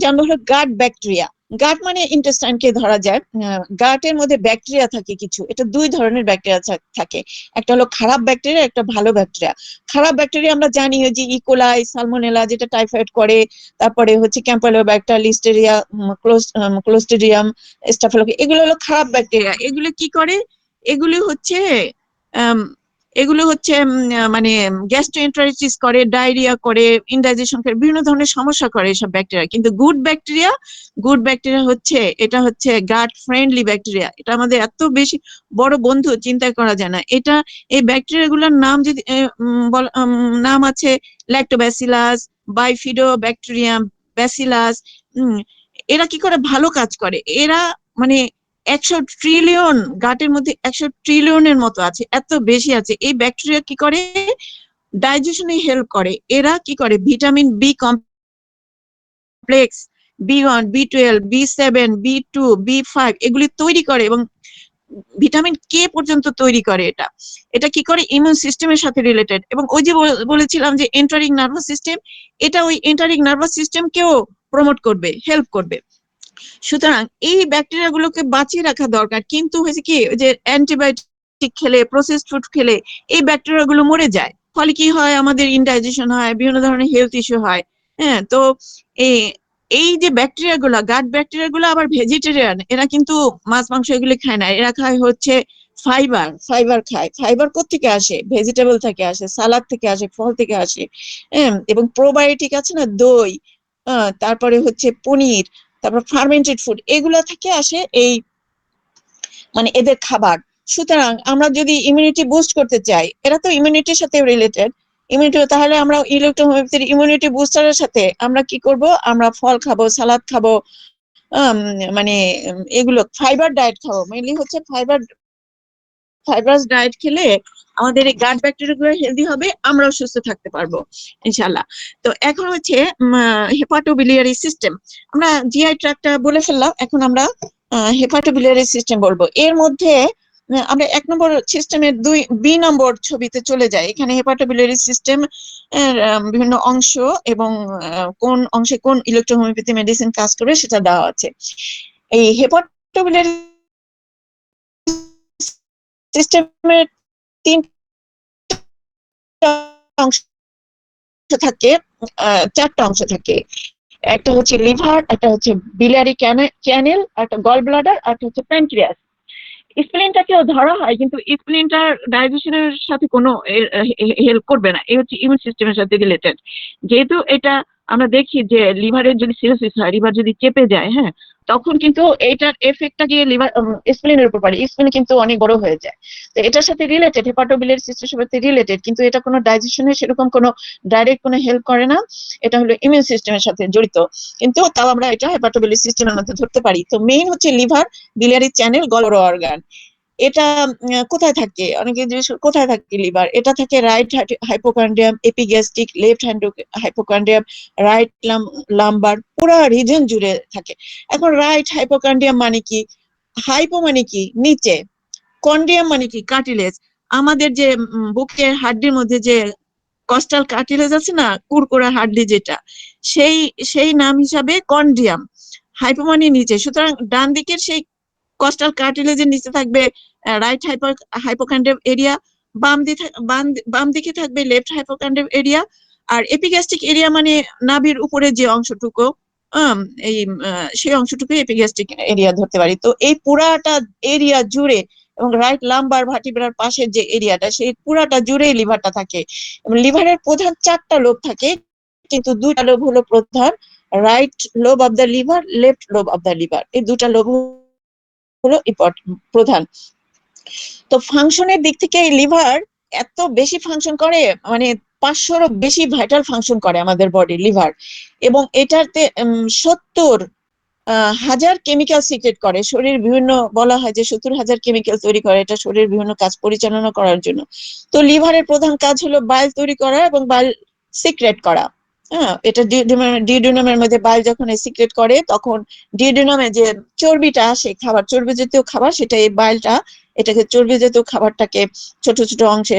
জানবো হলো গাট ব্যাকটেরিয়া। গাট মানে ইন্টেস্টাইনকে ধরা যায়। গাটের মধ্যে ব্যাকটেরিয়া থাকে কিছু, এটা দুই ধরনের ব্যাকটেরিয়া থাকে, একটা হলো খারাপ ব্যাকটেরিয়া, একটা ভালো ব্যাকটেরিয়া। খারাপ ব্যাকটেরিয়া আমরা জানি যে ইকোলাই, সালমোনেলা যেটা টাইফয়েড করে, তারপরে হচ্ছে ক্যাম্পেলোব্যাক্টার, লিস্টেরিয়া, ক্লোস্ট্রিডিয়াম, স্টাফিলোকোকাস, এগুলো হলো খারাপ ব্যাকটেরিয়া। এগুলো কি করে? এগুলি হচ্ছে আম, এগুলো হচ্ছে মানে গ্যাস্ট্রোএন্টারাইটিস করে, ডায়রিয়া করে, ইনডাইজেশন করে, বিভিন্ন ধরনের সমস্যা করে এসব ব্যাকটেরিয়া। কিন্তু গুড ব্যাকটেরিয়া হচ্ছে, এটা হচ্ছে গাট ফ্রেন্ডলি ব্যাকটেরিয়া। এটা আমাদের এত বেশি বড় বন্ধু, চিন্তা করা যায় না। এটা এই ব্যাকটেরিয়া গুলোর নাম যদি নাম আছে ল্যাক্টোব্যাসিলাস, বাইফিডো ব্যাকটেরিয়াম, ব্যাসিলাস। এরা কি করে? ভালো কাজ করে। এরা মানে 100 ট্রিলিয়ন, গাটের মধ্যে 100 ট্রিলিয়নের মতো আছে, এত বেশি আছে। এই ব্যাকটেরিয়া কি করে? ডাইজেশনে হেল্প করে। এরা কি করে? Vitamin B complex, B1, B12, B7, B2, B5 এগুলি তৈরি করে, এবং ভিটামিন কে পর্যন্ত তৈরি করে। এটা এটা কি করে? ইমিউন সিস্টেমের সাথে রিলেটেড। এবং ওই যে বলেছিলাম যে এন্টারিং নার্ভাস সিস্টেম, এটা ওই এন্টারিং নার্ভাস সিস্টেমকেও প্রমোট করবে, হেল্প করবে। সুতরাং এই ব্যাকটেরিয়া গুলোকে বাঁচিয়ে রাখা দরকার। কিন্তু হয়েছে কি, যে অ্যান্টিবায়োটিক খেলে, প্রসেসড ফুড খেলে এই ব্যাকটেরিয়া গুলো মরে যায়। ফলে কি হয়? আমাদের ইনডাইজেশন হয়, বিভিন্ন ধরনের হেলথ ইস্যু হয়। হ্যাঁ, তো এই এই যে ব্যাকটেরিয়া গুলা, গাট ব্যাকটেরিয়া গুলো আবার ভেজিটেরিয়ান, এরা কিন্তু মাছ মাংস এগুলি খায় না। এরা খায় হচ্ছে ফাইবার খায়। ফাইবার কোত্থেকে আসে? ভেজিটেবল থেকে আসে, সালাদ থেকে আসে, ফল থেকে আসে। এবং প্রোবায়োটিক আছে না, দই, তারপরে হচ্ছে পনির, তারপর ফার্মেন্টেড ফুড, এগুলা থেকে আসে এই মানে এদের খাবার। সুতরাং আমরা যদি ইমিউনিটি বুস্ট করতে চাই, এরা তো ইমিউনিটির সাথে রিলেটেড, ইমিউনিটি, তাহলে আমরা ইলেকট্রোহোমিওপ্যাথির ইমিউনিটি বুস্টারের সাথে আমরা কি করব? আমরা ফল খাবো, সালাদ খাবো, মানে এগুলো ফাইবার ডায়েট খাবো। মেইনলি হচ্ছে ফাইবারাস ডায়েট খেলে আমাদের এই গাট ব্যাকটেরিয়া গুলো হেলদি হবে, আমরাও সুস্থ থাকতে পারবো ইনশাল্লাহ। তো এখন হচ্ছে হেপাটোবিলিয়ারি সিস্টেম। আমরা জিআই ট্র্যাক্টটা বলে ফেললাম, এখন আমরা হেপাটোবিলিয়ারি সিস্টেম বলবো। এর মধ্যে আমরা 1 নম্বর সিস্টেমের 2 নম্বর ছবিতে চলে যাই। এখানে হেপাটোবিলিয়ারি সিস্টেম এর বিভিন্ন অংশ এবং কোন অংশে কোন ইলেকট্রোহোমিওপ্যাথি মেডিসিন কাজ করবে সেটা দেওয়া আছে। এই হেপাটোবিলিয়ারি সিস্টেমের 3টা অংশ থাকে, 4টা অংশ থাকে। একটা হচ্ছে লিভার, একটা হচ্ছে biliary ক্যানেল, একটা গল ব্লাডার, আর একটা হচ্ছে প্যানক্রিয়াস। স্প্লিনটাকেও ধরা হয়, কিন্তু স্প্লিনটার ডাইজেশনের সাথে কোনো হেল্প করবে না। এই হচ্ছে ইমিউন সিস্টেমের সাথে রিলেটেড। যেহেতু এটা আমরা দেখি যে লিভারের যদি সিরোসিস হয়, লিভার যদি চেপে যায়, হ্যাঁ, তখন কিন্তু এইটার এফেক্টটা গিয়ে লিভার স্প্লিনের উপর পড়ে, স্প্লিন কিন্তু অনেক বড় হয়ে যায়। তো এটার সাথে রিলেটেড, হেপাটোবিলিয়ারি সিস্টেমের সাথে রিলেটেড, কিন্তু এটা কোনো ডাইজেশনের সেরকম কোনো ডাইরেক্ট কোনো হেল্প করে না। এটা হলো ইমিউন সিস্টেমের সাথে জড়িত, কিন্তু তাও আমরা এটা হেপাটোবিলিয়ারি সিস্টেমের মধ্যে ধরতে পারি। তো মেইন হচ্ছে লিভার, biliary চ্যানেল, গল অর্গান। এটা কোথায় থাকে? অনেকে জিজ্ঞেস করে, কোথায় থাকে লিভার? এটা থাকে right hypochondrium, epigastric, left hypochondrium, right lumber, পুরো রিজন জুড়ে থাকে। এখন রাইট হাইপোকন্ড্রিয়াম মানে কি? হাইপো মানে কি? নিচে, কন্ড্রিয়াম মানে কি? কার্টিলেজ। আমাদের যে বুকের হাড্ডির মধ্যে যে কস্টাল কার্টিলেজ আছে না, কুরকুরা হাড্ডি যেটা, সেই সেই নাম হিসাবে কন্ড্রিয়াম। হাইপো মানে নিচে, সুতরাং ডান দিকের সেই কস্টাল কার্টিলেজের নিচে থাকবে রাইট হাইপোকন্ড্রিয়াম এরিয়া, বাম দিকে থাকবে লেফট হাইপোকন্ড্রিয়াম এরিয়া। আর এপিগ্যাস্ট্রিক এরিয়া মানে নাভির উপরে যে অংশটুকু, আম, এই সেই অংশটুকু এপিগ্যাস্ট্রিক এরিয়া ধরতে পারি। তো এই পুরাটা এরিয়া জুড়ে, এবং রাইট লাম্বার ভার্টিব্রার পাশের যে এরিয়াটা, সেই পুরাটা জুড়েই লিভারটা থাকে। এবং লিভারের প্রধান 4টা লোব থাকে, কিন্তু 2টা লোব হলো প্রধান, right lobe of the liver, left lobe of the liver. এই 2টা লোব হলো প্রধান। তো ফাংশনের দিক থেকে এই লিভার এত বেশি ফাংশন করে, মানে 500-এরও বেশি ভাইটাল ফাংশন করে আমাদের বডি লিভার, এবং এটাতে 70,000 কেমিক্যাল সিক্রেট করে শরীর বিভিন্ন, বলা হয় যে 70,000 কেমিক্যাল তৈরি করে এটা শরীরের বিভিন্ন কাজ পরিচালনা করার জন্য। তো লিভারের প্রধান কাজ হলো বাইল তৈরি করা এবং বাইল সিক্রেট করা। হ্যাঁ, এটা ডিউডেনামের মধ্যে বাইল যখন সিক্রেট করে তখন ডিউডেনামে যে চর্বিটা আসে, খাবার চর্বি জাতীয় খাবার, সেটা এই বাইলটা এটাকে চর্বি জাতীয় খাবারটাকে ছোট ছোট অংশে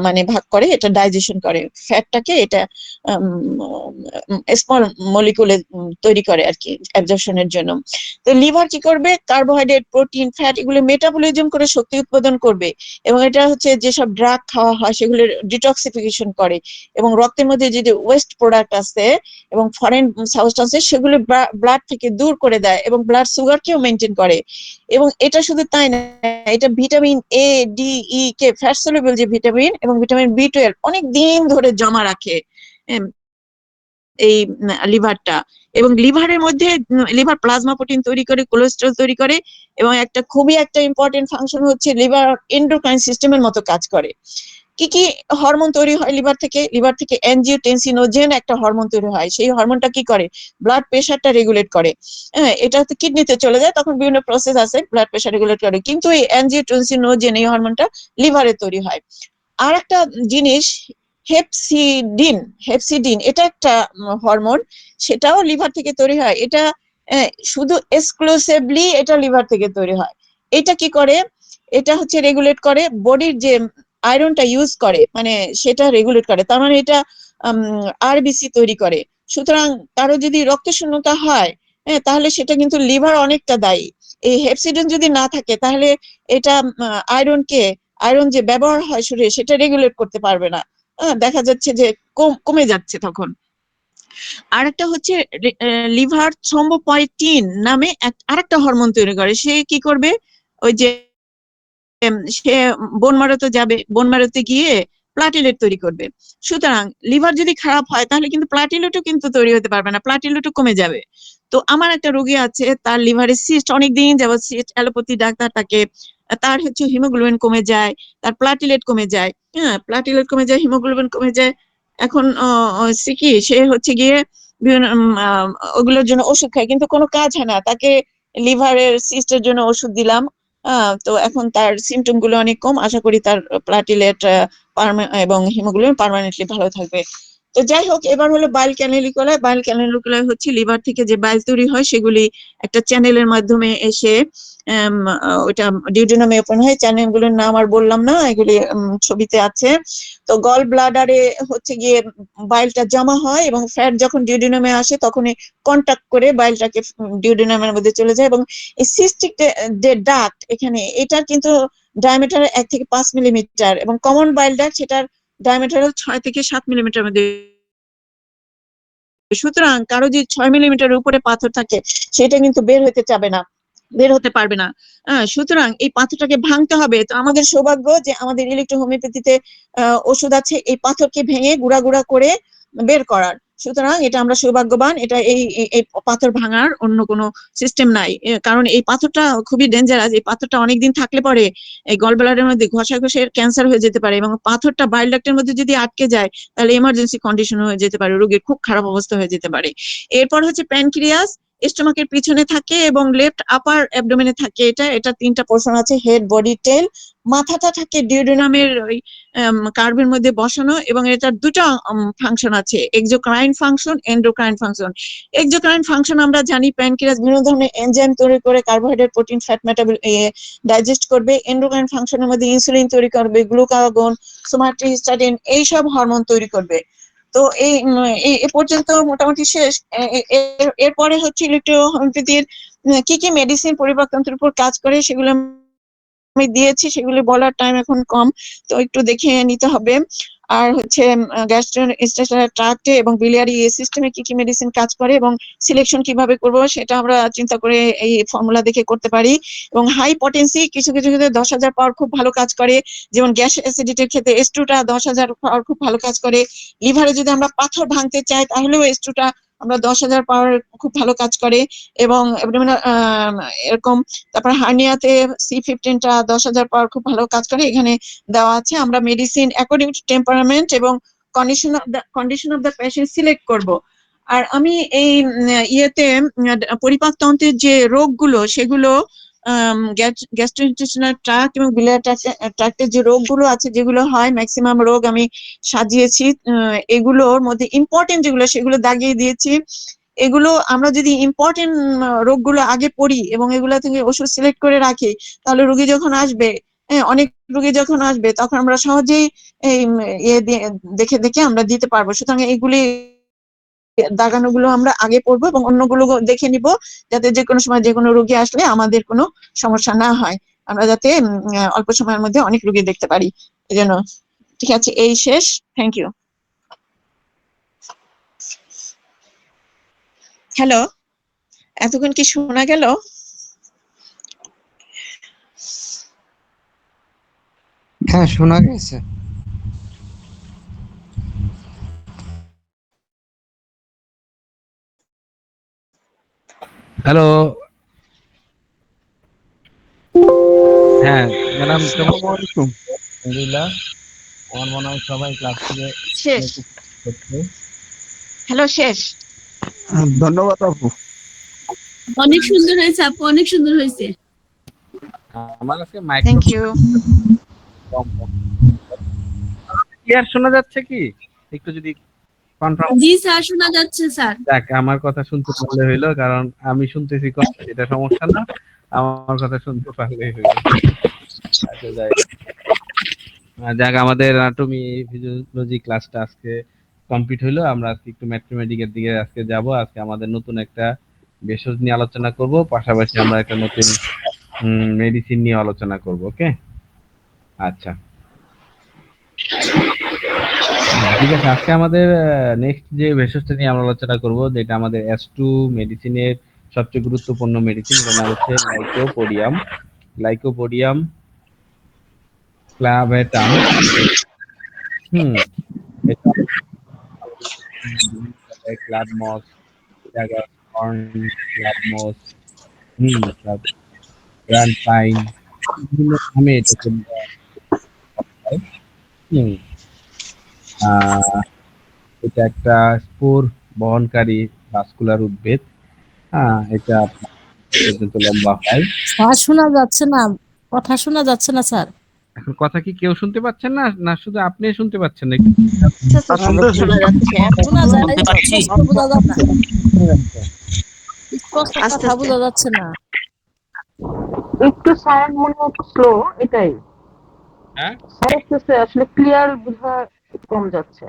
মানে ভাগ করে, এটা ডাইজেশন করে, ফ্যাটটাকে এটা স্মল মলিকুলে তৈরি করে আর কি অ্যাবজর্পশনের জন্য। তো লিভার কি করবে, কার্বোহাইড্রেট, প্রোটিন, ফ্যাট এগুলো মেটাবলিজম করে শক্তি উৎপাদন করবে, এবং এটা হচ্ছে যেসব ড্রাগ খাওয়া হয় সেগুলো ডিটক্সিফিকেশন করে, এবং রক্তের মধ্যে যে ওয়েস্ট প্রোডাক্ট আছে এবং ফরেন সাবস্টেন্সেস সেগুলো ব্লাড থেকে দূর করে দেয়, এবং ব্লাড সুগারকেও মেনটেন করে। এবং এটা শুধু তাই না, এটা vitamin A, D, E, K, fat soluble যে ভিটামিন এবং ভিটামিন বি12 অনেক দিন ধরে জমা রাখে এই লিভারটা। এবং লিভারের মধ্যে লিভার প্লাজমা প্রোটিন তৈরি করে, কোলেস্টেরল তৈরি করে, এবং একটা খুবই একটা ইম্পর্টেন্ট ফাংশন হচ্ছে লিভার এন্ডোক্রাইন সিস্টেমের মতো কাজ করে। কি কি হরমোন তৈরি হয় লিভার থেকে? লিভার থেকে অ্যানজিওটেনসিনোজেন একটা হরমোন তৈরি হয়, সেই হরমোনটা কি করে, ব্লাড প্রেশারটা রেগুলেট করে। হ্যাঁ, এটা হচ্ছে কিডনিতে চলে যায়, তখন বিভিন্ন প্রসেস আছে ব্লাড প্রেশার রেগুলেট করে, কিন্তু এই অ্যানজিওটেনসিনোজেন এই হরমোনটা লিভারে তৈরি হয়। আর একটা জিনিস হেপসিডিন, হেপসিডিন এটা একটা হরমোন, সেটাও লিভার থেকে তৈরি হয়। এটা শুধু এক্সক্লুসিভলি এটা লিভার থেকে তৈরি হয়। এটা কি করে, এটা হচ্ছে রেগুলেট করে বডির যে আয়রনটা ইউজ করে, মানে সেটা রেগুলেট করে, তার মানে এটা আরবিসি তৈরি করে। সুতরাং কারো যদি রক্ত শূন্যতা হয়, তাহলে সেটা কিন্তু লিভার অনেকটা দায়ী। এই হেপসিডিন যদি না থাকে তাহলে এটা আয়রন যে ব্যবহার হয় শরীরে সেটা রেগুলেট করতে পারবে না, দেখা যাচ্ছে যে কমে যাচ্ছে তখন। আরেকটা হচ্ছে লিভার থ্রম্বোপয়েটিন নামে আরেকটা হরমোন তৈরি করে। সে কি করবে, ওই যে সে বোন মারোতে যাবে, বোন মারোতে গিয়ে প্লাটিলেট তৈরি করবে। সুতরাং লিভার যদি খারাপ হয় তাহলে কিন্তু প্লাটিলেটও কিন্তু তৈরি হতে পারবে না, প্লাটিলেটও কমে যাবে। তো আমার একটা রোগী আছে, তার লিভারে সিস্ট, অনেকদিন যাবত সিস্ট, অ্যালোপ্যাথি ডাক্তার তাকে, তার হচ্ছে হিমোগ্লোবিন কমে যায়, তার প্লাটিলেট কমে যায়, হ্যাঁ প্লাটিলেট কমে যায়, হিমোগ্লোবিন কমে যায়। এখন কি সে হচ্ছে গিয়ে বিভিন্ন ওগুলোর জন্য ওষুধ খায়, কিন্তু কোনো কাজ হয় না। তাকে লিভারের সিস্টের জন্য ওষুধ দিলাম, তো এখন তার সিমটম গুলো অনেক কম, আশা করি তার প্লাটিলেট এবং হিমোগ্লোবিন পার্মানেন্টলি ভালো থাকবে। তো যাই হোক, এবার হলো বাইল ক্যানালিকুলাই। বাইল ক্যানালিকুলাই হচ্ছে লিভার থেকে যে বাইল তৈরি হয় সেগুলি একটা চ্যানেলের মাধ্যমে এসে ওটা ডিউডেনামে ওপেন হয়। চ্যানেল গুলোর নাম আর বললাম না, এগুলি ছবিতে আছে। তো গল ব্লাডারে হচ্ছে গিয়ে বাইলটা জমা হয়, এবং ফ্যাট যখন ডিউডেনামে আসে তখন কন্টাক্ট করে বাইলটাকে ডিউডেনামের মধ্যে চলে যায়। এবং এই সিস্টিক যে ডাক্ট এখানে, এটার কিন্তু ডায়ামিটার 1 থেকে 5 মিলিমিটার, এবং কমন বাইল ডাক্ট সেটার ডায়ামিটার 6 থেকে 7 মিলিমিটার মধ্যে। সুতরাং কারো যদি 6 মিলিমিটার উপরে পাথর থাকে সেটা কিন্তু বের হতে পারবে না। সুতরাং এই পাথরটাকে ভাঙতে হবে। তো আমাদের সৌভাগ্য যে আমাদের ইলেকট্রো হোমিওপ্যাথিতে ওষুধ আছে এই পাথরকে ভেঙে গুঁড়া গুঁড়া করে বের করার। সুতরাং এটা আমরা সৌভাগ্যবান, এটা এই পাথর ভাঙার অন্য কোনো সিস্টেম নাই, কারণ এই পাথরটা খুবই ডেঞ্জারাস। এই পাথরটা অনেকদিন থাকলে পরে এই গল ব্লাডারের মধ্যে ঘষাঘষে ক্যান্সার হয়ে যেতে পারে, এবং পাথরটা বাইল ডাক্টের মধ্যে যদি আটকে যায় তাহলে এমার্জেন্সি কন্ডিশন হয়ে যেতে পারে, রোগীর খুব খারাপ অবস্থা হয়ে যেতে পারে। এরপর হচ্ছে প্যানক্রিয়াস, স্টোমাকের পিছনে থাকে এবং লেফট আপার অ্যাবডোমেনে থাকে। এটা 3টা পোর্শন আছে, হেড, বডি, টেল। মাথাটা থাকে ডিউডেনামের ওই কার্ভের মধ্যে বসানো, এবং এটার 2টা ফাংশন আছে, exocrine function, endocrine function. Exocrine function আমরা জানি, প্যানক্রিয়াস বিভিন্ন ধরনের এনজাইম তৈরি করে কার্বোহাইড্রেট, প্রোটিন, ফ্যাট ডাইজেস্ট করবে। এন্ডোক্রাইন ফাংশনের মধ্যে ইনসুলিন তৈরি করবে, গ্লুকাগন, সোমাটোস্ট্যাটিন এইসব হরমোন তৈরি করবে। তো এ পর্যন্ত মোটামুটি শেষ। এরপরে হচ্ছে ইলেকট্রো হোমিওপ্যাথির কি কি মেডিসিন পরিপাকতন্ত্রের উপর কাজ করে সেগুলো আমি দিয়েছি, সেগুলি বলার টাইম এখন কম, তো একটু দেখে নিতে হবে। আর হচ্ছে গ্যাস্ট্রোইন্টেস্টাইনাল ট্র্যাক্টে এবং biliary সিস্টেমে কি কি মেডিসিন কাজ করে এবং সিলেকশন কিভাবে করব সেটা আমরা চিন্তা করে এই ফর্মুলা দেখে করতে পারি। এবং হাই পটেন্সি কিছু কিছু ক্ষেত্রে 10,000 পাওয়ার খুব ভালো কাজ করে, যেমন গ্যাস অ্যাসিডিটির ক্ষেত্রে S2টা 10,000 পাওয়ার খুব ভালো কাজ করে। লিভারে যদি আমরা পাথর ভাঙতে চাই তাহলেও S2টা আমরা 10,000 পাওয়ার খুব ভালো কাজ করে। এবং এরকম, তারপর হার্নিয়াতে C15 টা 10,000 পাওয়ার খুব ভালো কাজ করে, এখানে দেওয়া আছে। আমরা মেডিসিন অ্যাকর্ডিং টু টেম্পারামেন্ট এবং condition of the patient select করব। আর আমি এই ইয়েতে পরিপাকতন্ত্রের যে রোগগুলো সেগুলো গ্যাস্ট্রোইন্টেস্টিনাল ট্র্যাক্ট এবং biliary ট্র্যাক্টের যে রোগগুলো আছে যেগুলো হয় ম্যাক্সিমাম রোগ আমি সাজিয়েছি। এগুলোর মধ্যে ইম্পর্টেন্ট যেগুলো সেগুলো দাগিয়ে দিয়েছি। এগুলো আমরা যদি ইম্পর্টেন্ট রোগগুলো আগে পড়ি এবং এগুলো থেকে ওষুধ সিলেক্ট করে রাখি, তাহলে রোগী যখন আসবে, অনেক রোগী যখন আসবে তখন আমরা সহজেই এই দেখে দেখে আমরা দিতে পারবো। সুতরাং এইগুলি দাগানোগুলো আমরা আগে পড়বো এবং অন্যগুলো দেখে নিব, যাতে যে কোনো সময় যে কোনো রোগী আসলে আমাদের কোনো সমস্যা না হয়, আমরা যাতে অল্প সময়ের মধ্যে অনেক রোগী দেখতে পারি। এই জন্য ঠিক আছে, এই শেষ। Thank you. হ্যালো, এতক্ষণ কি শোনা গেল? হ্যাঁ, শোনা গেছে। হ্যালো, হ্যাঁ ম্যাডাম, আসসালামু আলাইকুম। আলহামদুলিল্লাহ। আমার মনে হয় সবাই ক্লাস থেকে শেষ। করছে। হ্যালো, শেষ। ধন্যবাদ আপু। অনেক সুন্দর হয়েছে আপু, অনেক সুন্দর হয়েছে। আমার কাছে থ্যাংক মাইক্রোফোন ইউ। ক্লিয়ার শোনা যাচ্ছে কি? একটু যদি কনফার্ম। জি স্যার, শোনা যাচ্ছে স্যার। যাক, আমার কথা শুনতে পারলে হইলো, কারণ আমি শুনতেছি কম, এটা সমস্যা না, আমার কথা শুনতে পারলেই হইলো। আচ্ছা, যাক, আমাদের অ্যানাটমি ফিজিওলজি ক্লাসটা আজকে কমপ্লিট হইলো। আমরা আজকে একটু ম্যাথমেটিক্যাল দিকে আজকে যাব। আজকে আমাদের নতুন একটা ভেষজ নিয়ে আলোচনা করব, পাশাপাশি আমরা একটা নতুন মেডিসিন নিয়ে আলোচনা করব। ওকে, আচ্ছা, ঠিক আছে। আজকে আমাদের নেক্সট যে ভেষজটা নিয়ে আমরা আলোচনা করব, যেটা আমাদের S2 মেডিসিনের সবচেয়ে গুরুত্বপূর্ণ মেডিসিন, এটার নাম হচ্ছে লাইকোপোডিয়াম। লাইকোপোডিয়াম ক্লাভেটাম। এটা ক্লাডমস, ড্যাগারহর্ন, ক্লাডমস, গ্র্যান্ড পাইন, বিভিন্ন নামে এটাকে বলা হয়। হুম, এটা একটা স্পোর বহনকারী ভাস্কুলার উদ্ভিদ। এটা পর্যন্ত লম্বা হয়। স্যার শোনা যাচ্ছে না, কথা শোনা যাচ্ছে না স্যার। এখন কথা কি কেউ শুনতে পাচ্ছেন না, না শুধু আপনি শুনতে পাচ্ছেন নাকি? শোনা যাচ্ছে। শোনা যায়, স্পষ্ট বোঝা যাচ্ছে না, স্পষ্ট আস্তে কথা আস্তে। বোঝা যাচ্ছে না। একটু সাউন্ড মনে হচ্ছে স্লো, এটাই হ্যাঁ, একটু আসলে ক্লিয়ার বোঝা কম যাচ্ছে।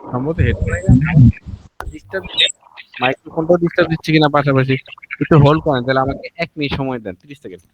সম্ভবত হেডফোনে ডিস্টার্ব, মাইক্রোফোনটাও ডিস্টার্ব দিচ্ছে কিনা পাশাপাশি। একটু হোল্ড করেন, তাহলে আমাকে 1 মিনিট সময় দেন, 30 second.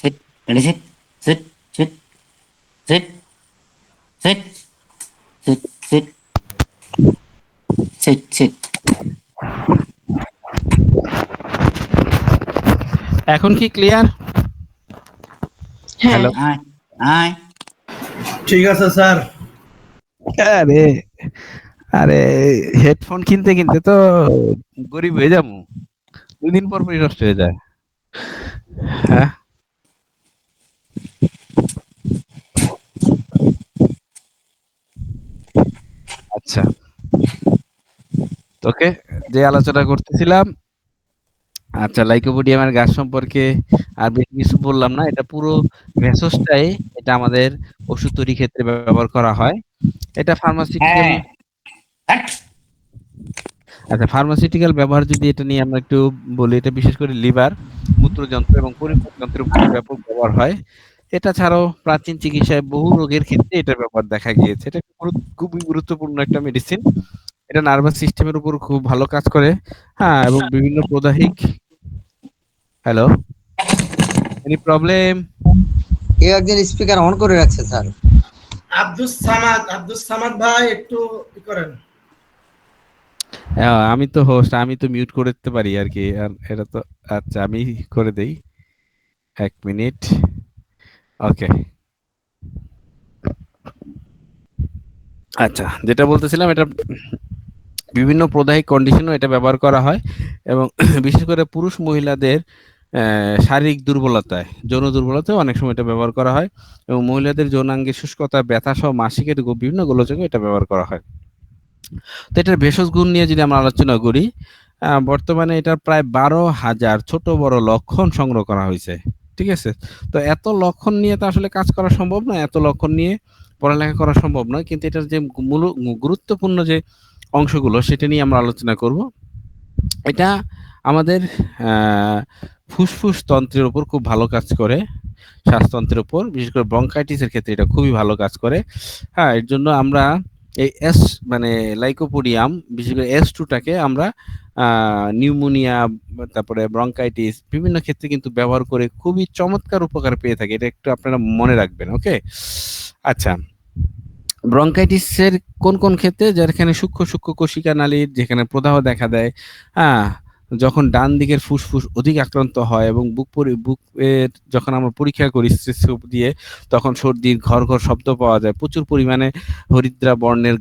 Sit. Ready, sit. Sit. Sit. Sit. Sit. Sit. Sit. Sit. Sit. এখন কি ক্লিয়ার? হ্যাঁ, হ্যালো, Aye. Aye. ঠিক আছে স্যার। আরে আরে হেডফোন কিনতে কিনতে তো গরিব হয়ে যাবো, 2 দিন পর পরই নষ্ট হয়ে যায়। হ্যাঁ, আচ্ছা, তোকে যে আলোচনা করতেছিলাম, আচ্ছা, লাইকোপোডিয়ামের গাছ সম্পর্কে আর বেশি কিছু বললাম না। এটা পুরো ভেষজটাই, এটা আমাদের ওষুধ তৈরি ক্ষেত্রে ব্যবহার করা হয়। এটা ফার্মাসিউটিক্যাল, Hey. Hut. আচ্ছা, ফার্মাসিউটিক্যাল ব্যবহার যদি এটা নিয়ে আমরা একটু বলি, এটা বিশেষ করে লিভার, মূত্রযন্ত্র এবং পরিপাক যন্ত্রের উপর ব্যাপক ব্যবহার হয়। এটা ছাড়াও প্রাচীন চিকিৎসায় বহু রোগের ক্ষেত্রে এটার ব্যবহার দেখা গিয়েছে। এটা খুবই গুরুত্বপূর্ণ একটা মেডিসিন। এটা নার্ভাস সিস্টেমের উপর খুব ভালো কাজ করে। হ্যাঁ, এবং বিভিন্ন প্রদাহিক। Hello, any problem? কেউ একজন স্পিকার অন করে রাখছে স্যার। আব্দুস সামাদ ভাই একটু করেন। আমি তো হোস্ট, আমি তো মিউট করে দিতে পারি আর কি। আর এটা তো আচ্ছা, আমি করে দেই। 1 মিনিট। ওকে, আচ্ছা, যেটা বলতেছিলাম, এটা বিভিন্ন প্রদাহিক কন্ডিশনও এটা ব্যবহার করা হয় এবং বিশেষ করে পুরুষ মহিলাদের শারীরিক দুর্বলতায়, যৌন দুর্বলতায় অনেক সময় এটা ব্যবহার করা হয় এবং মহিলাদের যৌনাঙ্গের শুষ্কতা, ব্যথা সহ মাসিকের বিভিন্ন গোলযোগে এটা ব্যবহার করা হয়। তো এটার ভেষজ গুণ নিয়ে যদি আমরা আলোচনা করি, বর্তমানে এটার প্রায় 12,000 ছোট বড় লক্ষণ সংগ্রহ করা হয়েছে। ঠিক আছে, তো এত লক্ষণ নিয়ে তো আসলে কাজ করা সম্ভব নয়, এত লক্ষণ নিয়ে পড়ালেখা করা সম্ভব নয়, কিন্তু এটার যে মূল গুরুত্বপূর্ণ যে অংশগুলো সেটা নিয়ে আমরা আলোচনা করব। এটা আমাদের ফুসফুস তন্ত্রের উপর খুব ভালো কাজ করে, শ্বাসতন্ত্রের উপর, বিশেষ করে ব্রঙ্কাইটিসের ক্ষেত্রে এটা খুবই ভালো কাজ করে। হ্যাঁ, এর জন্য আমরা এই মানে লাইকোপোডিয়াম, বিশেষ করে S2টাকে আমরা নিউমোনিয়া, তারপরে ব্রঙ্কাইটিস বিভিন্ন ক্ষেত্রে কিন্তু ব্যবহার করে খুবই চমৎকার উপকার পেয়ে থাকি। এটা একটু আপনারা মনে রাখবেন। ওকে, আচ্ছা, ব্রঙ্কাইটিসের কোন কোন ক্ষেত্রে? যেখানে সূক্ষ্ম সূক্ষ্ম কোশিকা নালীর যেখানে প্রদাহ দেখা দেয়, হ্যাঁ, যখন ডান দিকের ফুসফুস অধিক আক্রান্ত হয় এবং বুকের যখন আমরা পরীক্ষা করি স্টেথোস্কোপ দিয়ে, তখন সর্দির ঘর ঘর শব্দ পাওয়া যায়, প্রচুর পরিমাণে হরিদ্রা বর্ণের